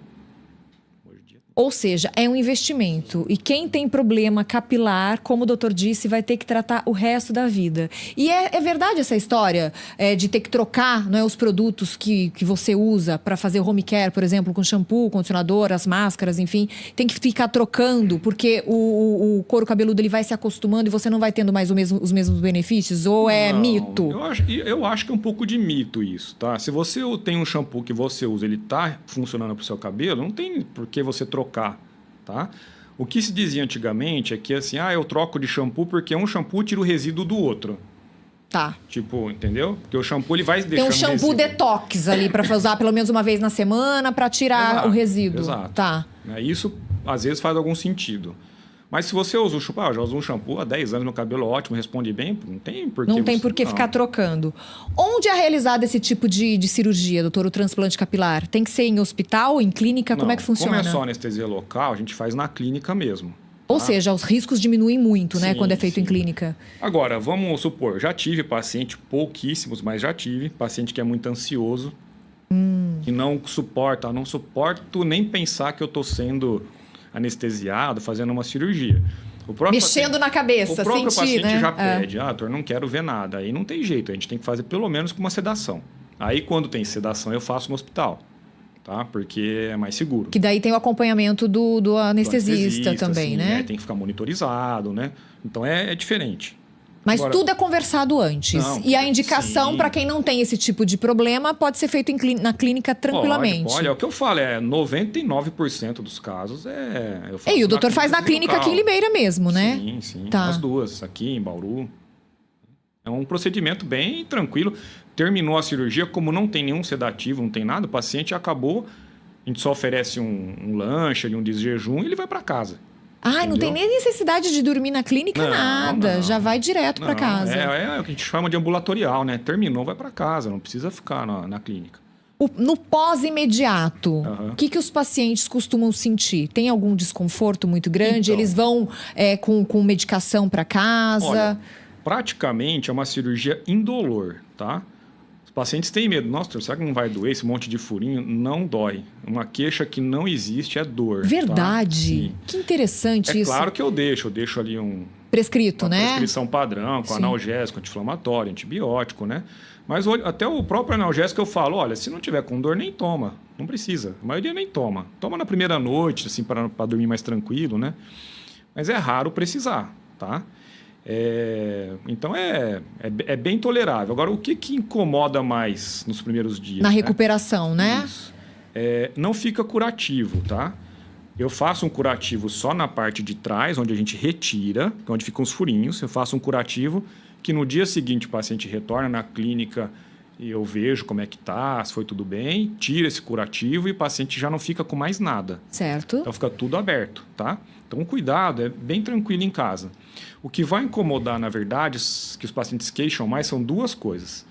Hoje em dia. Ou seja, é um investimento. E quem tem problema capilar, como o doutor disse, vai ter que tratar o resto da vida. E é verdade essa história de ter que trocar, não é, os produtos que você usa para fazer home care, por exemplo, com shampoo, condicionador, as máscaras, enfim. Tem que ficar trocando, porque o couro cabeludo ele vai se acostumando e você não vai tendo mais os mesmos benefícios? Ou é Não, mito? Eu acho que é um pouco de mito isso, tá? Se você tem um shampoo que você usa, ele tá funcionando para o seu cabelo, não tem por que você trocar, tá? O que se dizia antigamente é que assim, eu troco de shampoo porque um shampoo tira o resíduo do outro. Tá. Tipo, entendeu? Porque o shampoo ele vai Tem deixando um shampoo resíduo. detox ali para usar pelo menos uma vez na semana para tirar o resíduo. Exato. Tá. Isso às vezes faz algum sentido. Mas se você usa um shampoo, eu já uso um shampoo há 10 anos, meu cabelo ótimo, responde bem, não tem por que Não tem por que ficar trocando. Onde é realizado esse tipo de cirurgia, doutor, o transplante capilar? Tem que ser em hospital, em clínica? Como é que funciona? Como é só anestesia local, a gente faz na clínica mesmo. Ou seja, os riscos diminuem muito, né, Sim, quando é feito sim. em clínica. Agora, vamos supor, já tive paciente, pouquíssimos, mas já tive, paciente que é muito ansioso, que não suporto nem pensar que eu estou sendo anestesiado, fazendo uma cirurgia. Mexendo na cabeça, o próprio sentir, paciente né? já pede, doutor, não quero ver nada. Aí não tem jeito, a gente tem que fazer pelo menos com uma sedação. Aí quando tem sedação eu faço no hospital, tá? Porque é mais seguro. Que daí tem o acompanhamento do anestesista também, sim, né? Tem que ficar monitorizado, né? Então é diferente. Mas Agora, tudo é conversado antes. Não, E a indicação, para quem não tem esse tipo de problema, pode ser feito na clínica tranquilamente. Olha, é o que eu falo, 99% dos casos eu faço E o doutor faz na clínica local. aqui em Limeira mesmo, né? Sim, Tá. as duas, aqui em Bauru. É um procedimento bem tranquilo. Terminou a cirurgia, como não tem nenhum sedativo, não tem nada, o paciente acabou, a gente só oferece um lanche, um desjejum e ele vai para casa. Ai, não tem nem necessidade de dormir na clínica, Não, nada. não. Já vai direto para casa. É o que a gente chama de ambulatorial, né? Terminou, vai para casa, não precisa ficar na clínica. No pós-imediato, Aham. o que os pacientes costumam sentir? Tem algum desconforto muito grande? Então. Eles vão com medicação para casa? Olha, praticamente é uma cirurgia indolor, tá? Os pacientes têm medo. Nossa, será que não vai doer esse monte de furinho? Não dói. Uma queixa que não existe é dor. Verdade. Tá? Que interessante É isso. claro que eu deixo ali Prescrito, uma né? prescrição padrão, com Sim. analgésico, anti-inflamatório, antibiótico, né? Mas até o próprio analgésico eu falo, olha, se não tiver com dor, nem toma. Não precisa. A maioria nem toma. Toma na primeira noite, assim, para dormir mais tranquilo, né? Mas é raro precisar, tá? Então é bem tolerável. Agora, o que incomoda mais nos primeiros dias? Na recuperação, né? Isso. Não fica curativo, tá? Eu faço um curativo só na parte de trás, onde a gente retira, onde ficam os furinhos. Eu faço um curativo que no dia seguinte o paciente retorna na clínica e eu vejo como é que tá, se foi tudo bem, tira esse curativo e o paciente já não fica com mais nada. Certo. Então fica tudo aberto, tá? Então cuidado, é bem tranquilo em casa. O que vai incomodar, na verdade, que os pacientes queixam mais são duas coisas.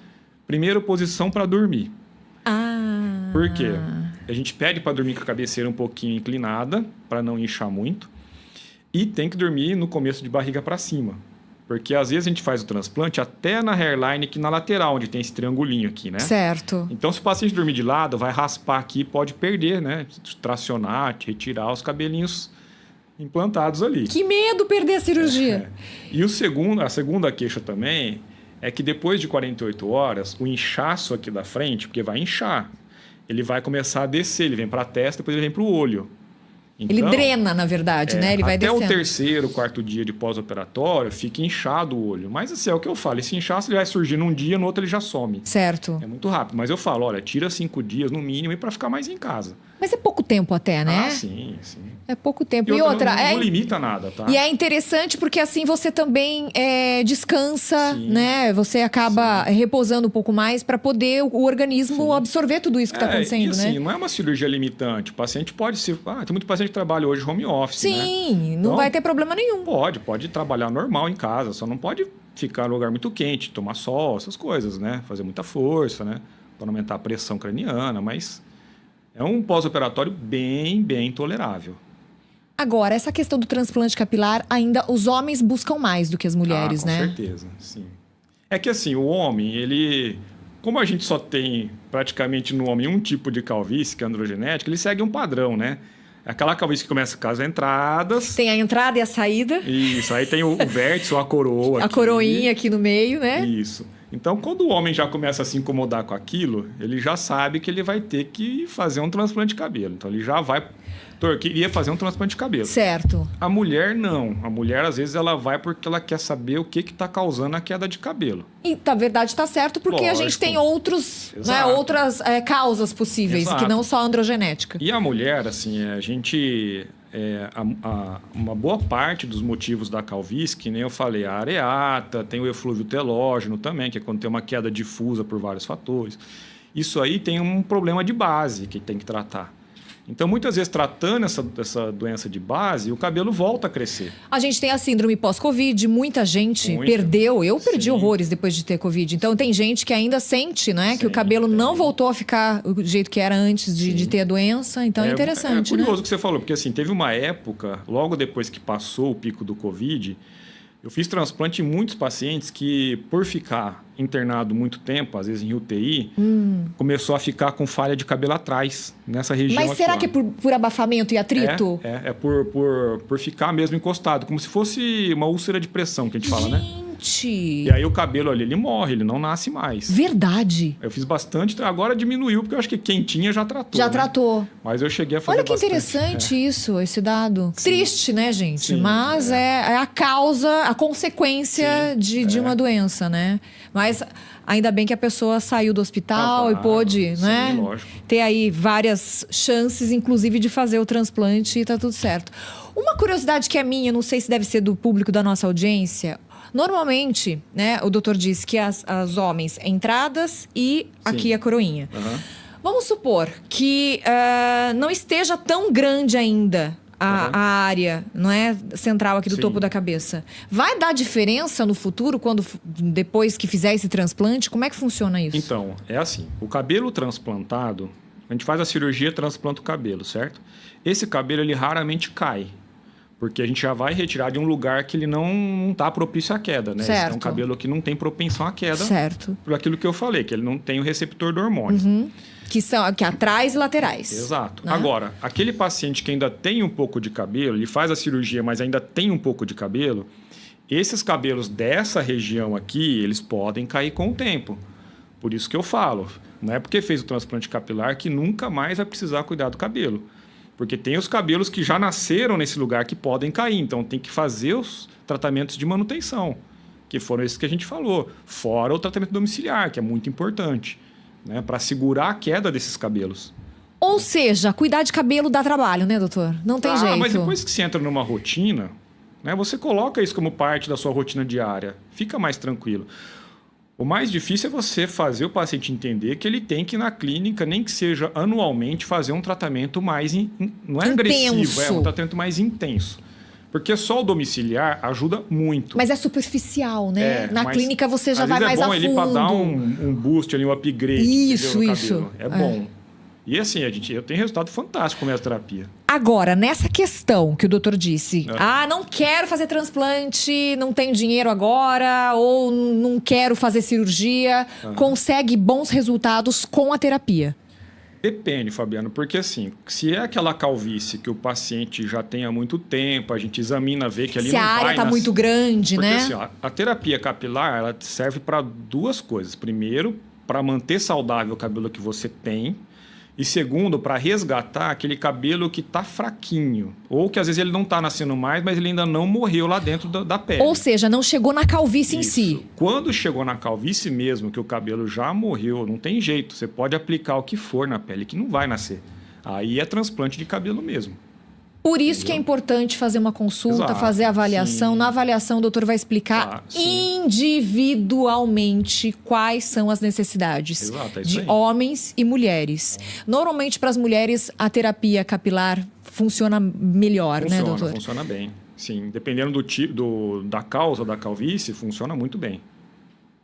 Primeiro, posição para dormir. Por quê? A gente pede para dormir com a cabeceira um pouquinho inclinada, para não inchar muito. E tem que dormir no começo de barriga para cima. Porque às vezes a gente faz o transplante até na hairline, aqui na lateral, onde tem esse triangulinho aqui, né? Certo. Então, se o paciente dormir de lado, vai raspar aqui, pode perder, né? Tracionar, retirar os cabelinhos implantados ali. Que medo perder a cirurgia. E a segunda queixa também é que depois de 48 horas, o inchaço aqui da frente, porque vai inchar, ele vai começar a descer, ele vem para a testa, depois ele vem para o olho. Ele Então, drena, na verdade, né? Ele vai até descendo. o terceiro, quarto dia de pós-operatório, fica inchado o olho. Mas assim, é o que eu falo, esse inchaço ele vai surgir num dia, no outro ele já some. Certo. É muito rápido. Mas eu falo, olha, tira 5 dias no mínimo e para ficar mais em casa. Mas é pouco tempo até, né? Ah, sim, sim. É pouco tempo. E E outra, não limita nada, tá? E é interessante porque assim você também descansa, Sim. né? Você acaba repousando um pouco mais para poder o organismo absorver tudo isso que está acontecendo, e, assim, né? não é uma cirurgia limitante. O paciente pode ser... tem muito paciente que trabalha hoje home office, né? Sim, não Então, vai ter problema nenhum. Pode trabalhar normal em casa, só não pode ficar no lugar muito quente, tomar sol, essas coisas, né? Fazer muita força, né? Para aumentar a pressão craniana, mas é um pós-operatório bem tolerável. Agora, essa questão do transplante capilar, ainda os homens buscam mais do que as mulheres, né? Com certeza, sim. É que assim, o homem, ele... Como a gente só tem praticamente no homem um tipo de calvície, que é androgenética, ele segue um padrão, né? Aquela calvície que começa com as entradas. Tem a entrada e a saída. Isso, aí tem o vértice ou a coroa. A coroinha aqui no meio, né? Isso. Então, quando o homem já começa a se incomodar com aquilo, ele já sabe que ele vai ter que fazer um transplante de cabelo. Então, ele já vai... queria fazer um transplante de cabelo. Certo. A mulher, não. A mulher, às vezes, ela vai porque ela quer saber o que está causando a queda de cabelo. E, na verdade, está certo, porque Lógico. a gente tem outras causas possíveis, Exato. que não só a androgenética. E a mulher, assim, a gente... uma boa parte dos motivos da calvície, que nem eu falei, a areata, tem o eflúvio telógeno também, que é quando tem uma queda difusa por vários fatores. Isso aí tem um problema de base que tem que tratar. Então, muitas vezes, tratando essa doença de base, o cabelo volta a crescer. A gente tem a síndrome pós-Covid, muita gente perdeu. Eu perdi horrores depois de ter Covid. Então, tem gente que ainda sente, né? Que o cabelo não voltou a ficar do jeito que era antes de ter a doença. Então, é interessante, né? É curioso né? o que você falou, porque assim, teve uma época, logo depois que passou o pico do Covid, eu fiz transplante em muitos pacientes que, por ficar internado muito tempo, às vezes em UTI, começou a ficar com falha de cabelo atrás, nessa região. Mas será aqui, que é por abafamento e atrito? É por ficar mesmo encostado, como se fosse uma úlcera de pressão, que a gente fala, né? E aí o cabelo ali, ele morre, ele não nasce mais. Verdade. Eu fiz bastante, agora diminuiu, porque eu acho que quem tinha já tratou. Já tratou. Mas eu cheguei a fazer Olha que bastante. interessante isso, esse dado. Sim. Triste, né, gente? Sim, mas é a causa, a consequência de uma doença, né? Mas ainda bem que a pessoa saiu do hospital e pôde, né? Lógico. Ter aí várias chances, inclusive, de fazer o transplante e tá tudo certo. Uma curiosidade que é minha, não sei se deve ser do público da nossa audiência. Normalmente, né, o doutor disse que as homens entradas e aqui a coroinha. Vamos supor que não esteja tão grande ainda a área, não é, central aqui do topo da cabeça. Vai dar diferença no futuro, depois que fizer esse transplante? Como é que funciona isso? Então, é assim, o cabelo transplantado, a gente faz a cirurgia, transplanta o cabelo, certo? Esse cabelo, ele raramente cai. Porque a gente já vai retirar de um lugar que ele não está propício à queda, né? Certo. Esse é um cabelo que não tem propensão à queda. Certo. Por aquilo que eu falei, que ele não tem o receptor do hormônio. Que atrás e laterais. Exato. Né? Agora, aquele paciente que ainda tem um pouco de cabelo, ele faz a cirurgia, mas ainda tem um pouco de cabelo, esses cabelos dessa região aqui, eles podem cair com o tempo. Por isso que eu falo, não é porque fez o transplante capilar que nunca mais vai precisar cuidar do cabelo. Porque tem os cabelos que já nasceram nesse lugar que podem cair. Então, tem que fazer os tratamentos de manutenção, que foram esses que a gente falou. Fora o tratamento domiciliar, que é muito importante, né? Para segurar a queda desses cabelos. Ou seja, cuidar de cabelo dá trabalho, né, doutor? Não tem jeito. Mas depois que você entra numa rotina, né, você coloca isso como parte da sua rotina diária. Fica mais tranquilo. O mais difícil é você fazer o paciente entender que ele tem que ir na clínica, nem que seja anualmente, fazer um tratamento mais... não é agressivo, é um tratamento mais intenso. Porque só o domiciliar ajuda muito. Mas é superficial, né? Na clínica você já vai mais a fundo. É bom ele para dar um boost ali, um upgrade. Isso. É bom. E assim, eu tenho resultado fantástico com a mesoterapia. Agora, nessa questão que o doutor disse, não quero fazer transplante, não tenho dinheiro agora, ou não quero fazer cirurgia, consegue bons resultados com a terapia? Depende, Fabiano, porque assim, se é aquela calvície que o paciente já tem há muito tempo, a gente examina, vê que ali se não vai... Se a área está muito grande, porque, né? Assim, a terapia capilar, ela serve para duas coisas. Primeiro, para manter saudável o cabelo que você tem. E segundo, para resgatar aquele cabelo que está fraquinho. Ou que às vezes ele não está nascendo mais, mas ele ainda não morreu lá dentro da pele. Ou seja, não chegou na calvície em si. Quando chegou na calvície mesmo, que o cabelo já morreu, não tem jeito. Você pode aplicar o que for na pele, que não vai nascer. Aí é transplante de cabelo mesmo. Por isso que é importante fazer uma consulta, fazer a avaliação. Sim. Na avaliação, o doutor vai explicar individualmente quais são as necessidades de homens e mulheres. Normalmente, para as mulheres, a terapia capilar funciona melhor, né, doutor? Funciona bem. Sim, dependendo da causa da calvície, funciona muito bem.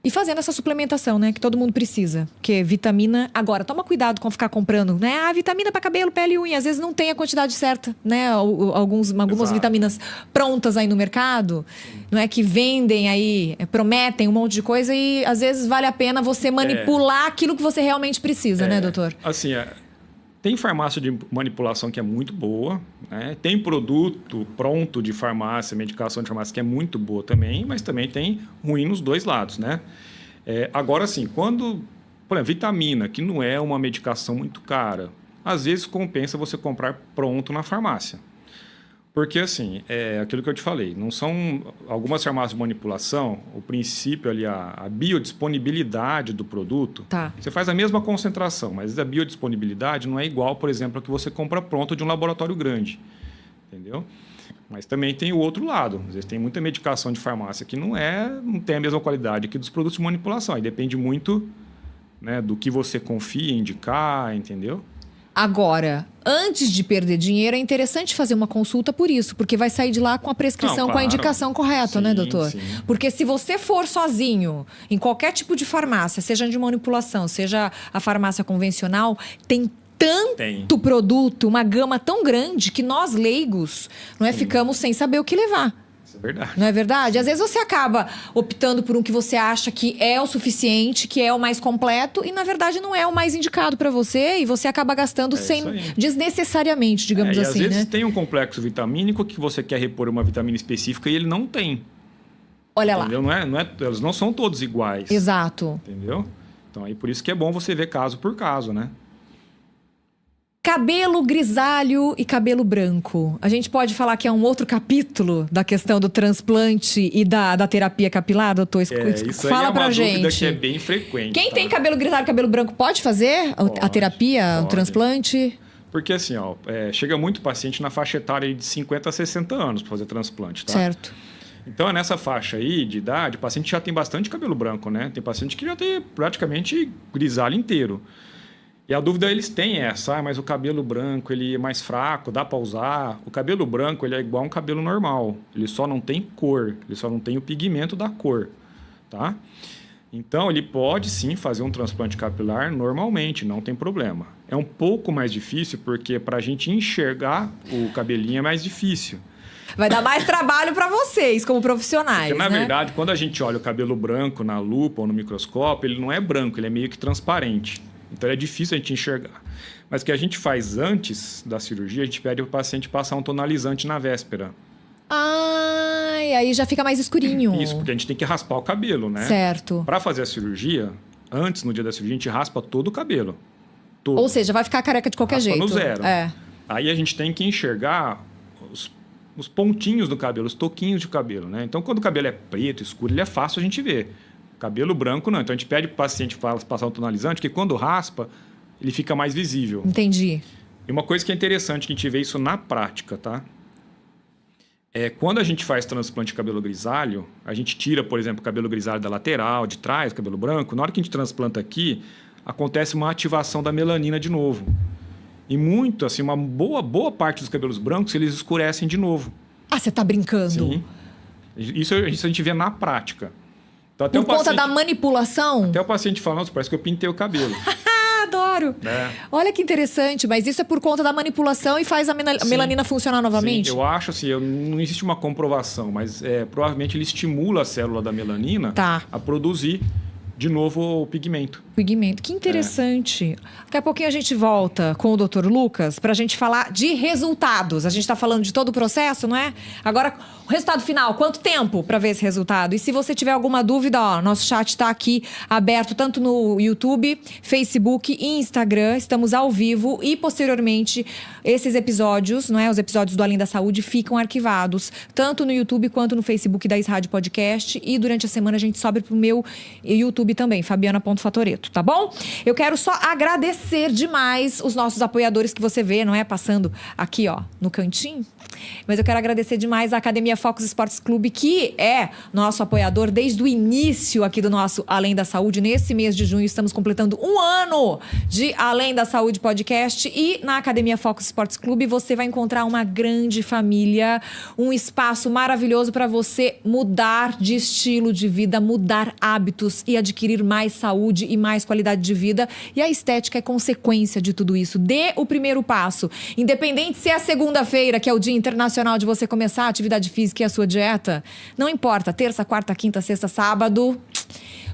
E fazendo essa suplementação, né? Que todo mundo precisa. Porque vitamina... Agora, toma cuidado com ficar comprando, né? Ah, vitamina para cabelo, pele e unha. Às vezes não tem a quantidade certa, né? Algumas Exato. vitaminas prontas aí no mercado. Não é que vendem aí, prometem um monte de coisa. E às vezes vale a pena você manipular aquilo que você realmente precisa, né, doutor? Assim, tem farmácia de manipulação que é muito boa, né? Tem produto pronto de farmácia, medicação de farmácia que é muito boa também, mas também tem ruim nos dois lados, né? Agora, assim, quando... Por exemplo, vitamina, que não é uma medicação muito cara, às vezes compensa você comprar pronto na farmácia. Porque, assim, aquilo que eu te falei, não são... Algumas farmácias de manipulação, o princípio ali, a biodisponibilidade do produto, você faz a mesma concentração, mas a biodisponibilidade não é igual, por exemplo, ao que você compra pronto de um laboratório grande, entendeu? Mas também tem o outro lado. Às vezes tem muita medicação de farmácia que não tem a mesma qualidade que dos produtos de manipulação. Aí depende muito, né, do que você confia em indicar, entendeu? Agora, antes de perder dinheiro, é interessante fazer uma consulta por isso, porque vai sair de lá com a prescrição, com a indicação correta, né, doutor? Sim. Porque se você for sozinho, em qualquer tipo de farmácia, seja de manipulação, seja a farmácia convencional, tem tanto produto, uma gama tão grande, que nós leigos ficamos sem saber o que levar. Isso é verdade. Não é verdade? Às vezes você acaba optando por um que você acha que é o suficiente, que é o mais completo, e na verdade não é o mais indicado para você, e você acaba gastando desnecessariamente, digamos assim, às vezes tem um complexo vitamínico que você quer repor uma vitamina específica e ele não tem. Olha entendeu? lá. Eles não são todos iguais. Exato. Entendeu? Então, aí por isso que é bom você ver caso por caso, né? Cabelo grisalho e cabelo branco. A gente pode falar que é um outro capítulo da questão do transplante e da terapia capilar, doutor? Isso Fala aí é pra uma gente. dúvida que é bem frequente. Quem tem cabelo grisalho e cabelo branco pode fazer a terapia, o transplante? Porque assim, chega muito paciente na faixa etária aí de 50 a 60 anos para fazer transplante, tá? Certo. Então, nessa faixa aí de idade, o paciente já tem bastante cabelo branco, né? Tem paciente que já tem praticamente grisalho inteiro. E a dúvida eles têm mas o cabelo branco ele é mais fraco, dá para usar? O cabelo branco ele é igual a um cabelo normal, ele só não tem cor, ele só não tem o pigmento da cor, tá? Então, ele pode sim fazer um transplante capilar normalmente, não tem problema. É um pouco mais difícil porque para a gente enxergar o cabelinho é mais difícil. Vai dar mais trabalho para vocês, como profissionais, porque, na verdade, quando a gente olha o cabelo branco na lupa ou no microscópio, ele não é branco, ele é meio que transparente. Então, é difícil a gente enxergar. Mas o que a gente faz antes da cirurgia, a gente pede para o paciente passar um tonalizante na véspera. E aí já fica mais escurinho. Isso, porque a gente tem que raspar o cabelo, né? Certo. Para fazer a cirurgia, antes, no dia da cirurgia, a gente raspa todo o cabelo. Todo. Ou seja, vai ficar careca de qualquer jeito. No zero. Aí a gente tem que enxergar os pontinhos do cabelo, os toquinhos de cabelo, né? Então, quando o cabelo é preto, escuro, ele é fácil a gente ver. Cabelo branco, não. Então, a gente pede para o paciente passar um tonalizante, porque quando raspa, ele fica mais visível. Entendi. E uma coisa que é interessante, que a gente vê isso na prática, tá? Quando a gente faz transplante de cabelo grisalho, a gente tira, por exemplo, o cabelo grisalho da lateral, de trás, cabelo branco. Na hora que a gente transplanta aqui, acontece uma ativação da melanina de novo. E muito, assim, uma boa parte dos cabelos brancos, eles escurecem de novo. Você tá brincando? Sim. Isso a gente vê na prática. Então, Por conta da manipulação? Até o paciente fala, nossa, parece que eu pintei o cabelo. Adoro! Olha que interessante, mas isso é por conta da manipulação e faz a melanina funcionar novamente? Sim, eu acho assim, não existe uma comprovação, mas provavelmente ele estimula a célula da melanina a produzir de novo o pigmento. Que interessante. Daqui a pouquinho a gente volta com o Dr. Lucas para a gente falar de resultados. A gente está falando de todo o processo, não é? Agora, o resultado final, quanto tempo para ver esse resultado? E se você tiver alguma dúvida, nosso chat está aqui aberto tanto no YouTube, Facebook e Instagram. Estamos ao vivo e posteriormente esses episódios, não é? Os episódios do Além da Saúde ficam arquivados tanto no YouTube quanto no Facebook da Rádio Podcast, e durante a semana a gente sobe para o meu YouTube também, Fabiana.Fatoreto. jeito, tá bom? Eu quero só agradecer demais os nossos apoiadores que você vê, não é? Passando aqui, ó, no cantinho. Mas eu quero agradecer demais a Academia Focus Esportes Clube, que é nosso apoiador desde o início aqui do nosso Além da Saúde. Nesse mês de junho estamos completando 1 ano de Além da Saúde podcast, e na Academia Focus Esportes Clube você vai encontrar uma grande família, um espaço maravilhoso para você mudar de estilo de vida, mudar hábitos e adquirir mais saúde e mais qualidade de vida. E a estética é consequência de tudo isso. Dê o primeiro passo. Independente se é segunda-feira, que é o Dia Internacional de você começar a atividade física e a sua dieta, não importa, terça, quarta, quinta, sexta, sábado,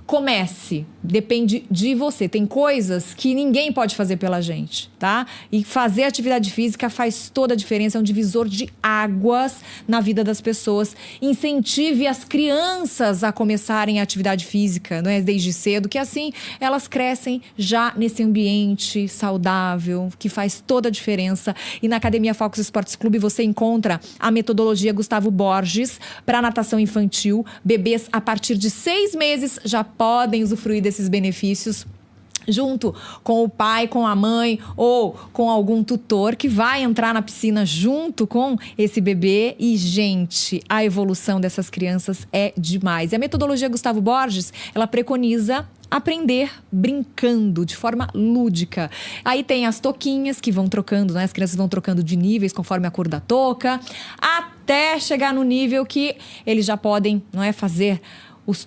comece. Depende de você. Tem coisas que ninguém pode fazer pela gente, tá? E fazer atividade física faz toda a diferença, é um divisor de águas na vida das pessoas. Incentive as crianças a começarem a atividade física, não é? Desde cedo, que assim elas crescem já nesse ambiente saudável, que faz toda a diferença. E na Academia Focus Esportes Clube você encontra a metodologia Gustavo Borges para natação infantil. Bebês a partir de 6 meses já podem usufruir desses benefícios, junto com o pai, com a mãe ou com algum tutor que vai entrar na piscina junto com esse bebê. E, gente, a evolução dessas crianças é demais. E a metodologia Gustavo Borges, ela preconiza aprender brincando, de forma lúdica. Aí tem as toquinhas que vão trocando, né? As crianças vão trocando de níveis conforme a cor da touca, até chegar no nível que eles já podem, não é, fazer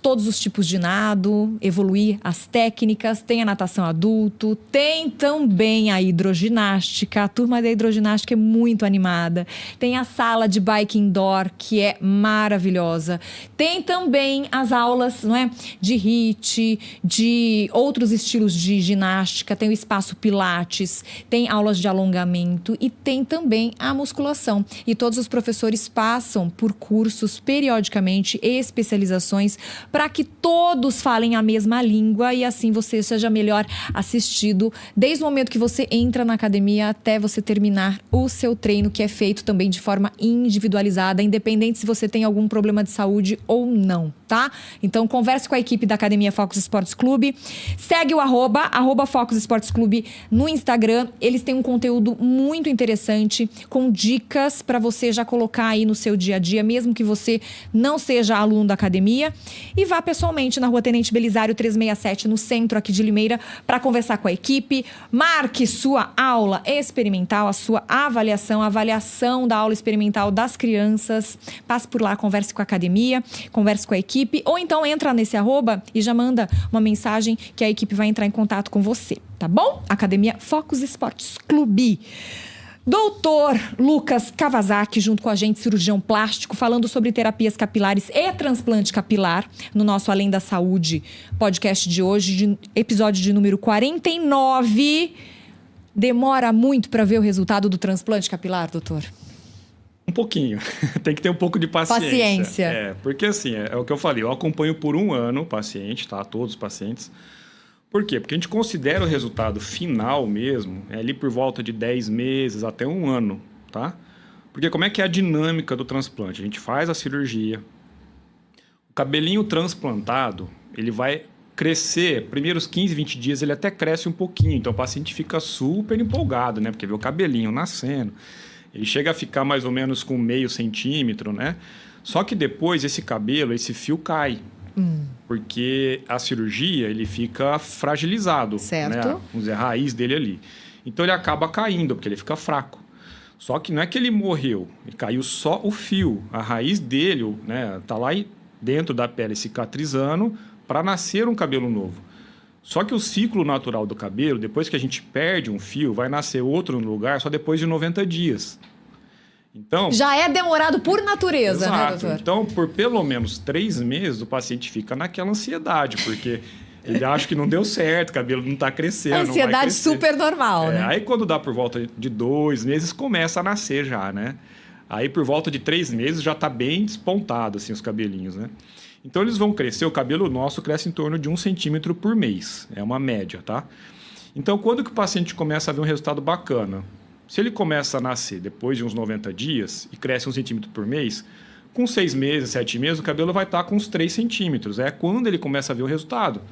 todos os tipos de nado, evoluir as técnicas. Tem a natação adulto, tem também a hidroginástica. A turma da hidroginástica é muito animada. Tem a sala de bike indoor, que é maravilhosa. Tem também as aulas, não é, de HIIT, de outros estilos de ginástica. Tem o espaço pilates, tem aulas de alongamento e tem também a musculação. E todos os professores passam por cursos periodicamente e especializações para que todos falem a mesma língua e assim você seja melhor assistido desde o momento que você entra na academia até você terminar o seu treino, que é feito também de forma individualizada, independente se você tem algum problema de saúde ou não, tá? Então converse com a equipe da Academia Focus Esportes Clube, segue o arroba Focus Esportes Clube no Instagram. Eles têm um conteúdo muito interessante com dicas para você já colocar aí no seu dia a dia, mesmo que você não seja aluno da academia. E vá pessoalmente na Rua Tenente Belisário 367, no centro aqui de Limeira, para conversar com a equipe. Marque sua aula experimental, a sua avaliação, a avaliação da aula experimental das crianças. Passe por lá, converse com a academia, converse com a equipe, ou então entra nesse arroba e já manda uma mensagem que a equipe vai entrar em contato com você, tá bom? Academia Focus Esportes Clube. Doutor Lucas Kawasaki, junto com a gente, cirurgião plástico, falando sobre terapias capilares e transplante capilar no nosso Além da Saúde podcast de hoje, episódio de número 49. Demora muito para ver o resultado do transplante capilar, doutor? Um pouquinho. Tem que ter um pouco de paciência. Porque assim, é o que eu falei, eu acompanho por 1 ano o paciente, tá? Todos os pacientes. Por quê? Porque a gente considera o resultado final mesmo, ali por volta de 10 meses até 1 ano, tá? Porque como é que é a dinâmica do transplante? A gente faz a cirurgia, o cabelinho transplantado, ele vai crescer, primeiros 15, 20 dias ele até cresce um pouquinho, então o paciente fica super empolgado, né? Porque vê o cabelinho nascendo, ele chega a ficar mais ou menos com meio centímetro, né? Só que depois esse cabelo, esse fio cai. Porque a cirurgia, ele fica fragilizado. Certo. Né? Vamos dizer, a raiz dele ali. Então, ele acaba caindo, porque ele fica fraco. Só que não é que ele morreu, ele caiu só o fio. A raiz dele, né, tá lá dentro da pele cicatrizando para nascer um cabelo novo. Só que o ciclo natural do cabelo, depois que a gente perde um fio, vai nascer outro no lugar só depois de 90 dias. Então, já é demorado por natureza, exato, né, doutor? Então, por pelo menos 3 meses, o paciente fica naquela ansiedade, porque ele acha que não deu certo, o cabelo não está crescendo. Ansiedade super normal, né? Aí, quando dá por volta de 2 meses, começa a nascer já, né? Aí, por volta de 3 meses, já está bem despontado, assim, os cabelinhos, né? Então, eles vão crescer. O cabelo nosso cresce em torno de 1 centímetro por mês. É uma média, tá? Então, quando que o paciente começa a ver um resultado bacana? Se ele começa a nascer depois de uns 90 dias e cresce 1 centímetro por mês, com 6 meses, 7 meses, o cabelo vai estar com uns 3 centímetros. É quando ele começa a ver o resultado.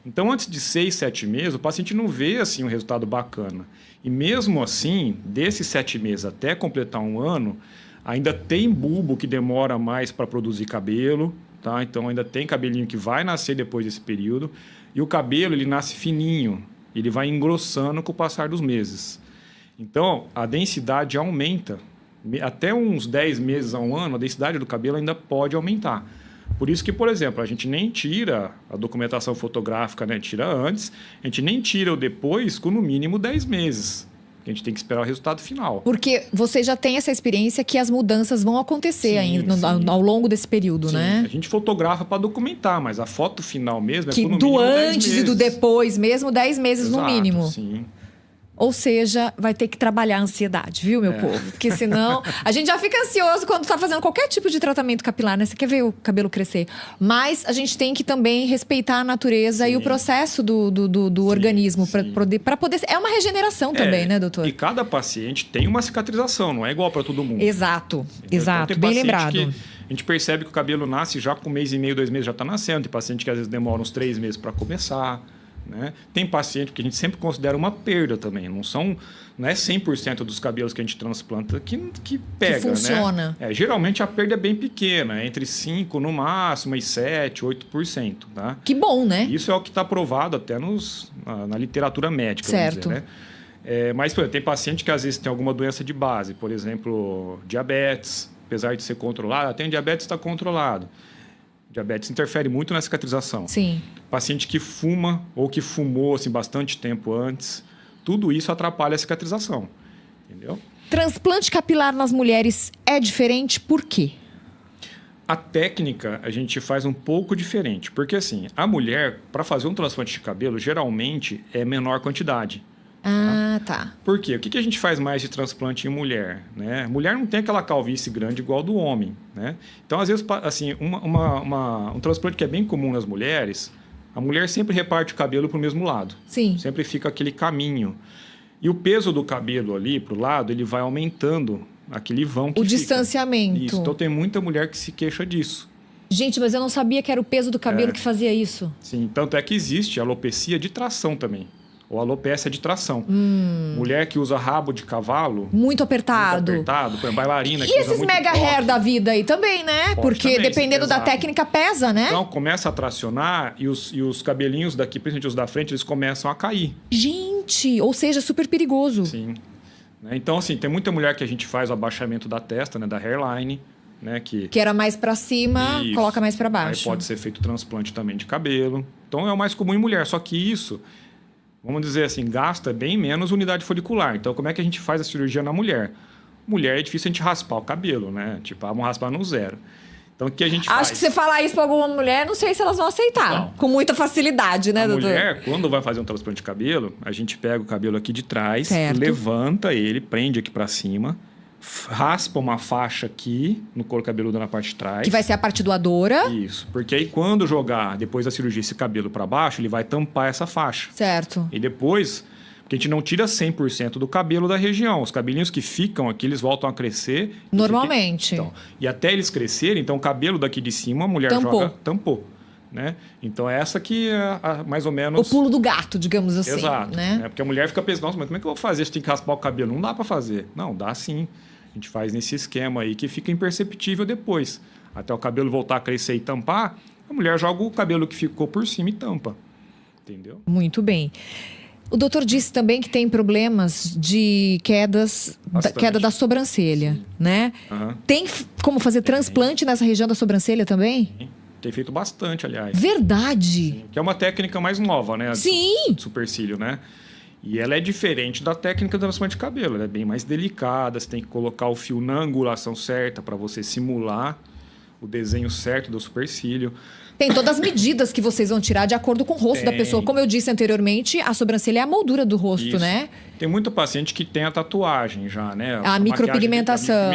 Então, antes de 6, 7 meses, o paciente não vê assim, um resultado bacana. E mesmo assim, desses 7 meses até completar 1 ano, ainda tem bulbo que demora mais para produzir cabelo, tá? Então, ainda tem cabelinho que vai nascer depois desse período. E o cabelo, ele nasce fininho, ele vai engrossando com o passar dos meses. Então, a densidade aumenta. Até uns 10 meses a 1 ano, a densidade do cabelo ainda pode aumentar. Por isso que, por exemplo, a gente nem tira a documentação fotográfica, né? Tira antes, a gente nem tira o depois com no mínimo 10 meses. A gente tem que esperar o resultado final. Porque você já tem essa experiência que as mudanças vão acontecer ainda ao longo desse período, né? A gente fotografa para documentar, mas a foto final mesmo que é com no do mínimo 10 antes meses. e do depois mesmo, 10 meses Exato, no mínimo. Sim. Ou seja, vai ter que trabalhar a ansiedade, viu, meu povo? Porque senão... A gente já fica ansioso quando tá fazendo qualquer tipo de tratamento capilar, né? Você quer ver o cabelo crescer. Mas a gente tem que também respeitar a natureza e o processo do organismo para poder... É uma regeneração também, né, doutor? E cada paciente tem uma cicatrização, não é igual para todo mundo. Exato, Então, exato. tem Bem paciente lembrado. que a gente percebe que o cabelo nasce já com 1 mês e meio, 2 meses já está nascendo. Tem paciente que às vezes demora uns 3 meses para começar. Né? Tem paciente que a gente sempre considera uma perda também. Não é 100% dos cabelos que a gente transplanta que pega, que funciona. Né? Geralmente a perda é bem pequena, entre 5% no máximo e 7%, 8%. Tá? Que bom, né? Isso é o que está provado até na literatura médica. Certo. Vamos dizer, né? Mas, por exemplo, tem paciente que às vezes tem alguma doença de base, por exemplo, diabetes, apesar de ser controlado, tem diabetes, está controlado. Diabetes interfere muito na cicatrização. Sim. Paciente que fuma ou que fumou assim, bastante tempo antes, tudo isso atrapalha a cicatrização. Entendeu? Transplante capilar nas mulheres é diferente por quê? A técnica a gente faz um pouco diferente. Porque assim, a mulher, para fazer um transplante de cabelo, geralmente é menor quantidade. Ah, tá. Por quê? O que a gente faz mais de transplante em mulher? Né? Mulher não tem aquela calvície grande igual do homem. Né? Então, às vezes, assim, um transplante que é bem comum nas mulheres, a mulher sempre reparte o cabelo para o mesmo lado. Sim. Sempre fica aquele caminho. E o peso do cabelo ali para o lado, ele vai aumentando aquele vão que o fica. distanciamento. Isso. Então, tem muita mulher que se queixa disso. Gente, mas eu não sabia que era o peso do cabelo que fazia isso. Sim, tanto é que existe alopecia de tração também. Ou alopecia de tração. Mulher que usa rabo de cavalo. Muito apertado. Muito apertado. Por exemplo, bailarina que E usa esses muito mega coque. hair da vida aí também, né? Pode Porque também, dependendo da exato. técnica, pesa, né? Então, começa a tracionar e os cabelinhos daqui, principalmente os da frente, eles começam a cair. Gente, ou seja, super perigoso. Sim. Né? Então, assim, tem muita mulher que a gente faz o abaixamento da testa, né? Da hairline. Né? Que era mais pra cima, Isso. coloca mais pra baixo. Aí pode ser feito transplante também de cabelo. Então, é o mais comum em mulher. Só que isso... Vamos dizer assim, gasta bem menos unidade folicular. Então, como é que a gente faz a cirurgia na mulher? Mulher é difícil a gente raspar o cabelo, né? Tipo, vamos raspar no zero. Então, o que a gente faz? Acho que você falar isso pra alguma mulher, não sei se elas vão aceitar. Não. Com muita facilidade, né, A doutor? mulher, quando vai fazer um transplante de cabelo, a gente pega o cabelo aqui de trás, Certo. levanta ele, prende aqui pra cima, raspa uma faixa aqui no couro cabeludo na parte de trás. Que vai ser a parte doadora. Isso, porque aí quando jogar, depois da cirurgia, esse cabelo para baixo, ele vai tampar essa faixa. Certo. E depois, porque a gente não tira 100% do cabelo da região. Os cabelinhos que ficam aqui, eles voltam a crescer. Normalmente. E até eles crescerem, então o cabelo daqui de cima, a mulher tampou. Né? Então, essa que é mais ou menos... O pulo do gato, digamos assim. Exato. Né? Porque a mulher fica pensando, nossa, mas como é que eu vou fazer? Você tem que raspar o cabelo. Não dá para fazer. Não, dá sim. A gente faz nesse esquema aí que fica imperceptível depois. Até o cabelo voltar a crescer e tampar, a mulher joga o cabelo que ficou por cima e tampa. Entendeu? Muito bem. O doutor disse também que tem problemas de queda da sobrancelha, né? Uhum. Tem como fazer transplante nessa região da sobrancelha também? Tem feito bastante, aliás. Verdade! Que é uma técnica mais nova, né? Sim! De supercílio, né? E ela é diferente da técnica do transplante de cabelo. Ela é bem mais delicada, você tem que colocar o fio na angulação certa para você simular o desenho certo do supercílio. Tem todas as medidas que vocês vão tirar de acordo com o rosto da pessoa. Como eu disse anteriormente, a sobrancelha é a moldura do rosto, Isso. né? Tem muito paciente que tem a tatuagem já, né? A micropigmentação.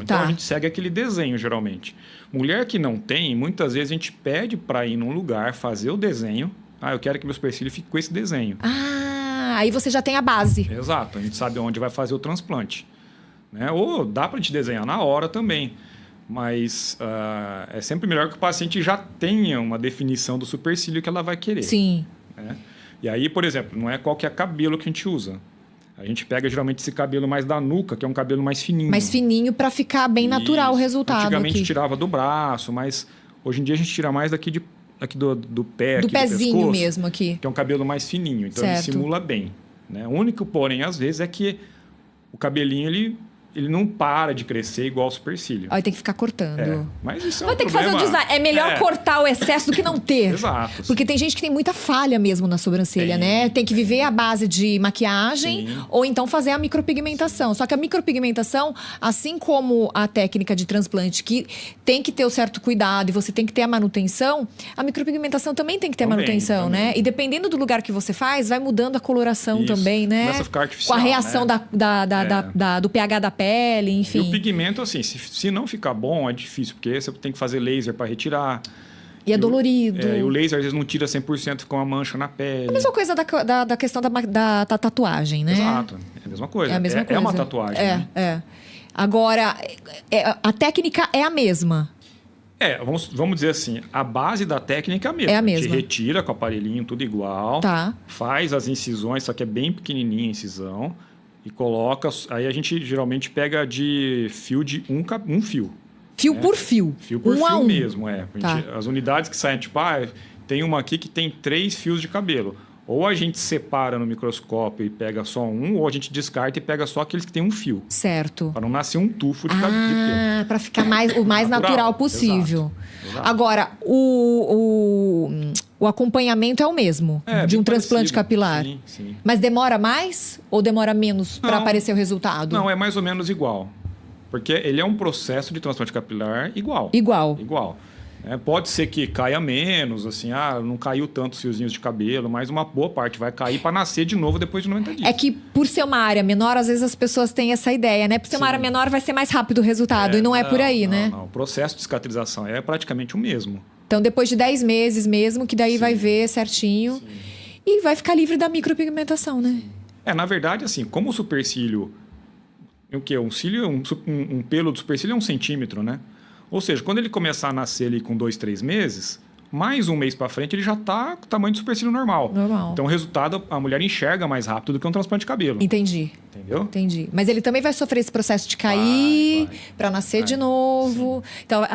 Então Tá. a gente segue aquele desenho, geralmente. Mulher que não tem, muitas vezes a gente pede para ir num lugar, fazer o desenho. Ah, eu quero que meu supercílio fique com esse desenho. Ah, aí você já tem a base. Exato, a gente sabe onde vai fazer o transplante. Né? Ou dá para a gente desenhar na hora também. Mas é sempre melhor que o paciente já tenha uma definição do supercílio que ela vai querer. Sim. né? E aí, por exemplo, não é qualquer cabelo que a gente usa. A gente pega geralmente esse cabelo mais da nuca, que é um cabelo mais fininho. Mais fininho para ficar bem natural o resultado. Antigamente aqui. tirava do braço, mas hoje em dia a gente tira mais aqui do pé, do aqui pezinho do pescoço, mesmo aqui. que é um cabelo mais fininho, então ele simula bem. Né? O único, porém, às vezes, é que o cabelinho ele não para de crescer igual o supercílio. Aí tem que ficar cortando. Mas isso é Vai ter que fazer um design. É melhor cortar o excesso do que não ter. Exato. Porque tem gente que tem muita falha mesmo na sobrancelha, né? Tem que viver à base de maquiagem ou então fazer a micropigmentação. Só que a micropigmentação, assim como a técnica de transplante, que tem que ter o certo cuidado e você tem que ter a manutenção, a micropigmentação também tem que ter manutenção, né? E dependendo do lugar que você faz, vai mudando a coloração também, né? Começa a ficar artificial, com a reação, né? do pH da pele, enfim. E o pigmento, assim, se não ficar bom, é difícil, porque você tem que fazer laser para retirar. E é dolorido. E o laser, às vezes, não tira 100%, fica uma mancha na pele. A mesma coisa da questão da tatuagem, né? Exato. É a mesma coisa. É a mesma coisa. É uma tatuagem, né? Agora, a técnica é a mesma. Vamos dizer assim, a base da técnica é a mesma. É a mesma. A gente retira com o aparelhinho, tudo igual. Tá. Faz as incisões, só que é bem pequenininha a incisão. E coloca... Aí a gente geralmente pega de fio de um fio. Fio por fio. Fio por fio mesmo, Tá. As unidades que saem, tipo, tem uma aqui que tem 3 fios de cabelo. Ou a gente separa no microscópio e pega só um, ou a gente descarta e pega só aqueles que tem um fio. Certo. Para não nascer um tufo de pelo. Para ficar o mais natural possível. Exato. Agora, o acompanhamento é o mesmo de um transplante capilar. Sim. Mas demora mais ou demora menos para aparecer o resultado? Não, é mais ou menos igual. Porque ele é um processo de transplante capilar igual. Igual. Pode ser que caia menos, assim, não caiu tantos fiozinhos de cabelo, mas uma boa parte vai cair para nascer de novo depois de 90 dias. É que por ser uma área menor, às vezes as pessoas têm essa ideia, né? Por ser uma área menor vai ser mais rápido o resultado, e não é por aí, né? Não, o processo de cicatrização é praticamente o mesmo. Então, depois de 10 meses mesmo, que daí vai ver certinho e vai ficar livre da micropigmentação, né? Na verdade, assim, como o supercílio... O quê? Um cílio, um pelo do supercílio é 1 centímetro, né? Ou seja, quando ele começar a nascer ali com 2, 3 meses, mais um mês para frente ele já está com o tamanho do supercílio normal. Então, o resultado, a mulher enxerga mais rápido do que um transplante de cabelo. Entendi. Entendeu? Entendi. Mas ele também vai sofrer esse processo de cair para nascer de novo. Sim. Então,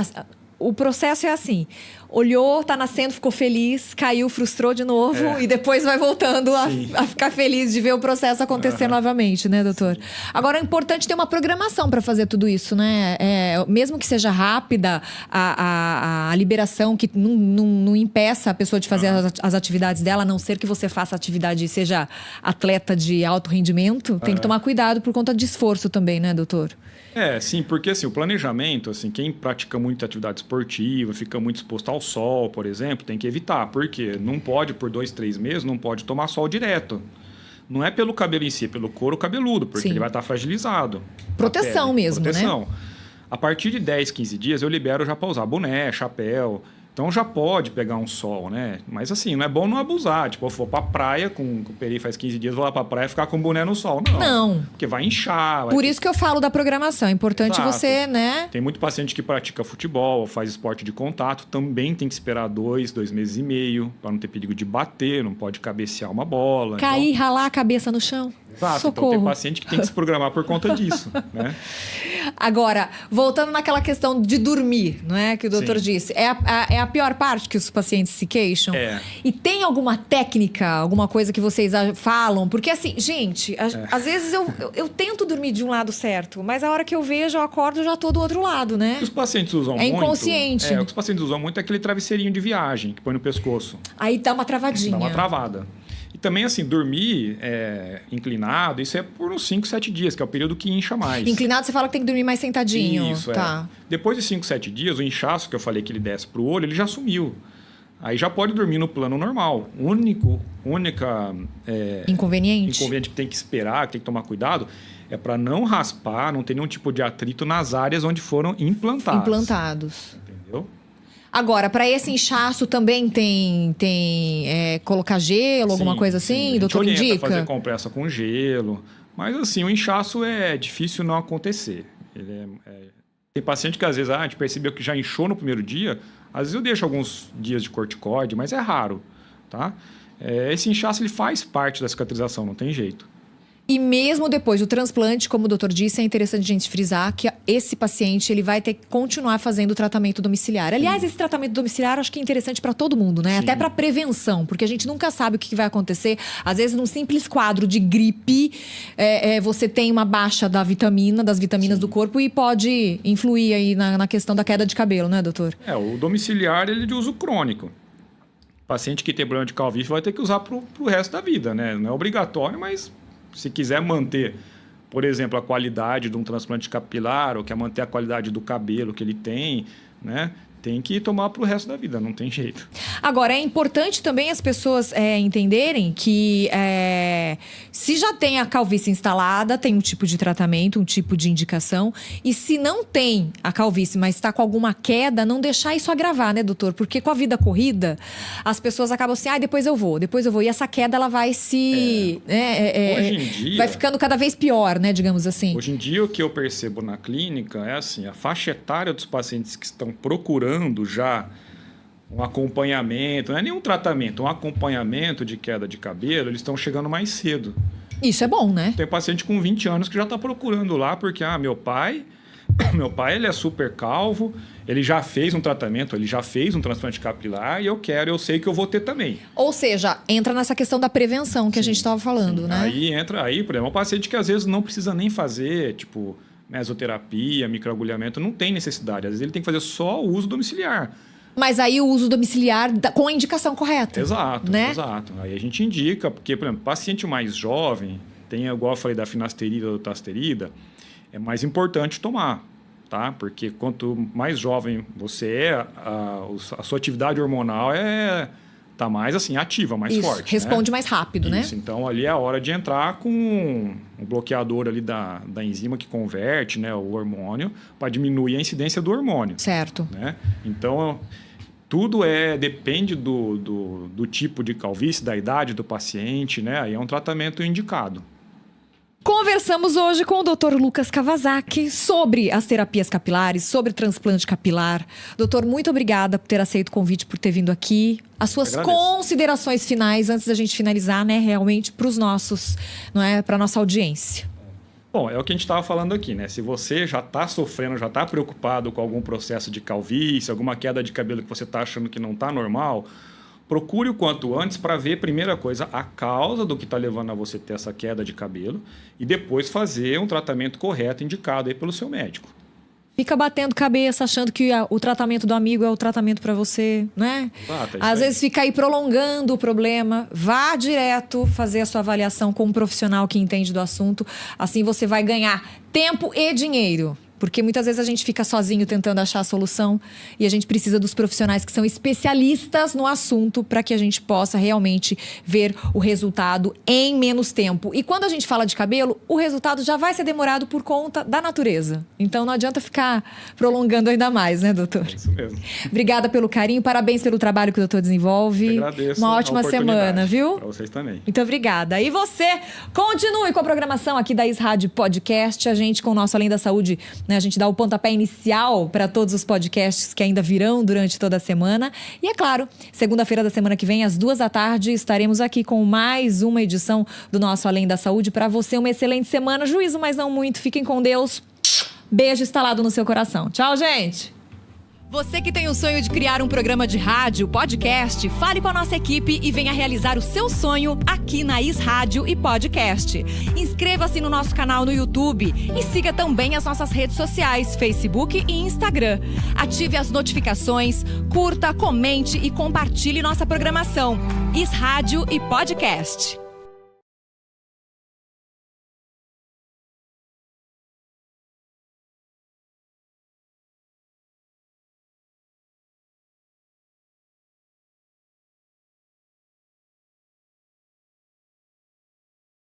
o processo é assim: olhou, tá nascendo, ficou feliz, caiu, frustrou de novo e depois vai voltando a ficar feliz de ver o processo acontecer novamente, né, doutor? Sim. Agora, é importante ter uma programação para fazer tudo isso, né? Mesmo que seja rápida a liberação, que não impeça a pessoa de fazer as atividades dela, a não ser que você faça atividade e seja atleta de alto rendimento, tem que tomar cuidado por conta de esforço também, né, doutor? Sim, porque assim, o planejamento, assim, quem pratica muita atividade esportiva, fica muito exposto ao sol, por exemplo, tem que evitar. Porque não pode, por 2, 3 meses, não pode tomar sol direto. Não é pelo cabelo em si, é pelo couro cabeludo, porque ele vai estar fragilizado. Proteção mesmo, Proteção. Né? A partir de 10, 15 dias, eu libero já para usar boné, chapéu. Então já pode pegar um sol, né? Mas assim, não é bom não abusar. Tipo, eu for pra praia, com o Peri faz 15 dias, vou lá pra praia e ficar com o boné no sol. Não. Porque vai inchar. Por isso que eu falo da programação. É importante você, né? Tem muito paciente que pratica futebol, faz esporte de contato, também tem que esperar 2 meses e meio, para não ter perigo de bater, não pode cabecear uma bola. Cair, ralar a cabeça no chão. Exato. Socorro. Então tem paciente que tem que se programar por conta disso, né? Agora, voltando naquela questão de dormir, não é? Que o doutor disse. É a pior parte que os pacientes se queixam? E tem alguma técnica, alguma coisa que vocês falam? Porque assim, gente, às vezes eu tento dormir de um lado certo, mas a hora que eu vejo, eu acordo, eu já tô do outro lado, né? O que os pacientes usam muito... É inconsciente. O que os pacientes usam muito é aquele travesseirinho de viagem que põe no pescoço. Aí dá uma travadinha. Dá uma travada. E também, assim, dormir inclinado, isso é por uns 5, 7 dias, que é o período que incha mais. Inclinado, você fala que tem que dormir mais sentadinho. Isso, tá. Depois de 5, 7 dias, o inchaço que eu falei que ele desce pro olho, ele já sumiu. Aí já pode dormir no plano normal. Única inconveniente que tem que esperar, que tem que tomar cuidado, é para não raspar, não ter nenhum tipo de atrito nas áreas onde foram implantados. Entendeu? Agora, para esse inchaço também tem colocar gelo, alguma coisa assim? Doutor indica? Fazer compressa com gelo. Mas assim, o inchaço é difícil não acontecer. Tem paciente que às vezes a gente percebeu que já inchou no primeiro dia. Às vezes eu deixo alguns dias de corticoide, mas é raro, tá? esse inchaço ele faz parte da cicatrização, não tem jeito. E mesmo depois do transplante, como o doutor disse, é interessante a gente frisar que esse paciente ele vai ter que continuar fazendo o tratamento domiciliar. Aliás, esse tratamento domiciliar eu acho que é interessante para todo mundo, né? Sim. Até para prevenção, porque a gente nunca sabe o que vai acontecer. Às vezes, num simples quadro de gripe, você tem uma baixa das vitaminas do corpo e pode influir aí na questão da queda de cabelo, né, doutor? O domiciliar ele é de uso crônico. O paciente que tem problema de calvície vai ter que usar para o resto da vida, né? Não é obrigatório, mas se quiser manter, por exemplo, a qualidade de um transplante capilar ou quer manter a qualidade do cabelo que ele tem, né? Tem que tomar para o resto da vida, não tem jeito. Agora, é importante também as pessoas entenderem que se já tem a calvície instalada, tem um tipo de tratamento, um tipo de indicação. E se não tem a calvície, mas está com alguma queda, não deixar isso agravar, né, doutor? Porque com a vida corrida, as pessoas acabam assim, depois eu vou. E essa queda, ela vai se... Hoje em dia, vai ficando cada vez pior, né, digamos assim. Hoje em dia, o que eu percebo na clínica é assim, a faixa etária dos pacientes que estão procurando já um acompanhamento, não é nenhum tratamento, um acompanhamento de queda de cabelo, eles estão chegando mais cedo. Isso é bom, né? Tem paciente com 20 anos que já está procurando lá, porque meu pai ele é super calvo, ele já fez um tratamento, ele já fez um transplante capilar e eu sei que eu vou ter também. Ou seja, entra nessa questão da prevenção que a gente estava falando, né? Aí, por exemplo, um paciente que às vezes não precisa nem fazer, tipo, mesoterapia, microagulhamento, não tem necessidade. Às vezes ele tem que fazer só o uso domiciliar. Mas aí o uso domiciliar com a indicação correta. Exato, né? Exato. Aí a gente indica, porque, por exemplo, paciente mais jovem, tem, igual eu falei da finasterida ou dutasterida, é mais importante tomar, tá? Porque quanto mais jovem você a sua atividade hormonal tá mais assim, ativa, mais forte. Responde mais rápido, né? Isso, então ali é a hora de entrar com um bloqueador ali da enzima que converte, né, o hormônio para diminuir a incidência do hormônio. Certo. Né? Então, tudo depende do tipo de calvície, da idade do paciente, né? Aí é um tratamento indicado. Conversamos hoje com o Dr. Lucas Kawasaki sobre as terapias capilares, sobre transplante capilar. Doutor, muito obrigada por ter aceito o convite, por ter vindo aqui. As suas considerações finais, antes da gente finalizar, né, realmente para os nossos, não é, para nossa audiência. Bom, é o que a gente estava falando aqui, né? Se você já está sofrendo, já está preocupado com algum processo de calvície, alguma queda de cabelo que você está achando que não está normal, procure o quanto antes para ver, primeira coisa, a causa do que está levando a você ter essa queda de cabelo e depois fazer um tratamento correto indicado aí pelo seu médico. Fica batendo cabeça, achando que o tratamento do amigo é o tratamento para você, né? Exato, Às vezes fica aí prolongando o problema. Vá direto fazer a sua avaliação com um profissional que entende do assunto. Assim você vai ganhar tempo e dinheiro. Porque muitas vezes a gente fica sozinho tentando achar a solução e a gente precisa dos profissionais que são especialistas no assunto para que a gente possa realmente ver o resultado em menos tempo. E quando a gente fala de cabelo, o resultado já vai ser demorado por conta da natureza. Então não adianta ficar prolongando ainda mais, né, doutor? É isso mesmo. Obrigada pelo carinho, parabéns pelo trabalho que o doutor desenvolve. Eu agradeço. Uma ótima semana, viu? Para vocês também. Muito obrigada. E você, continue com a programação aqui da ISRádio Podcast. A gente, com o nosso Além da Saúde, né, a gente dá o pontapé inicial para todos os podcasts que ainda virão durante toda a semana. E é claro, segunda-feira da semana que vem, às 14h, estaremos aqui com mais uma edição do nosso Além da Saúde. Para você, uma excelente semana. Juízo, mas não muito. Fiquem com Deus. Beijo instalado no seu coração. Tchau, gente! Você que tem o sonho de criar um programa de rádio, podcast, fale com a nossa equipe e venha realizar o seu sonho aqui na ISRádio e Podcast. Inscreva-se no nosso canal no YouTube e siga também as nossas redes sociais, Facebook e Instagram. Ative as notificações, curta, comente e compartilhe nossa programação. ISRádio e Podcast.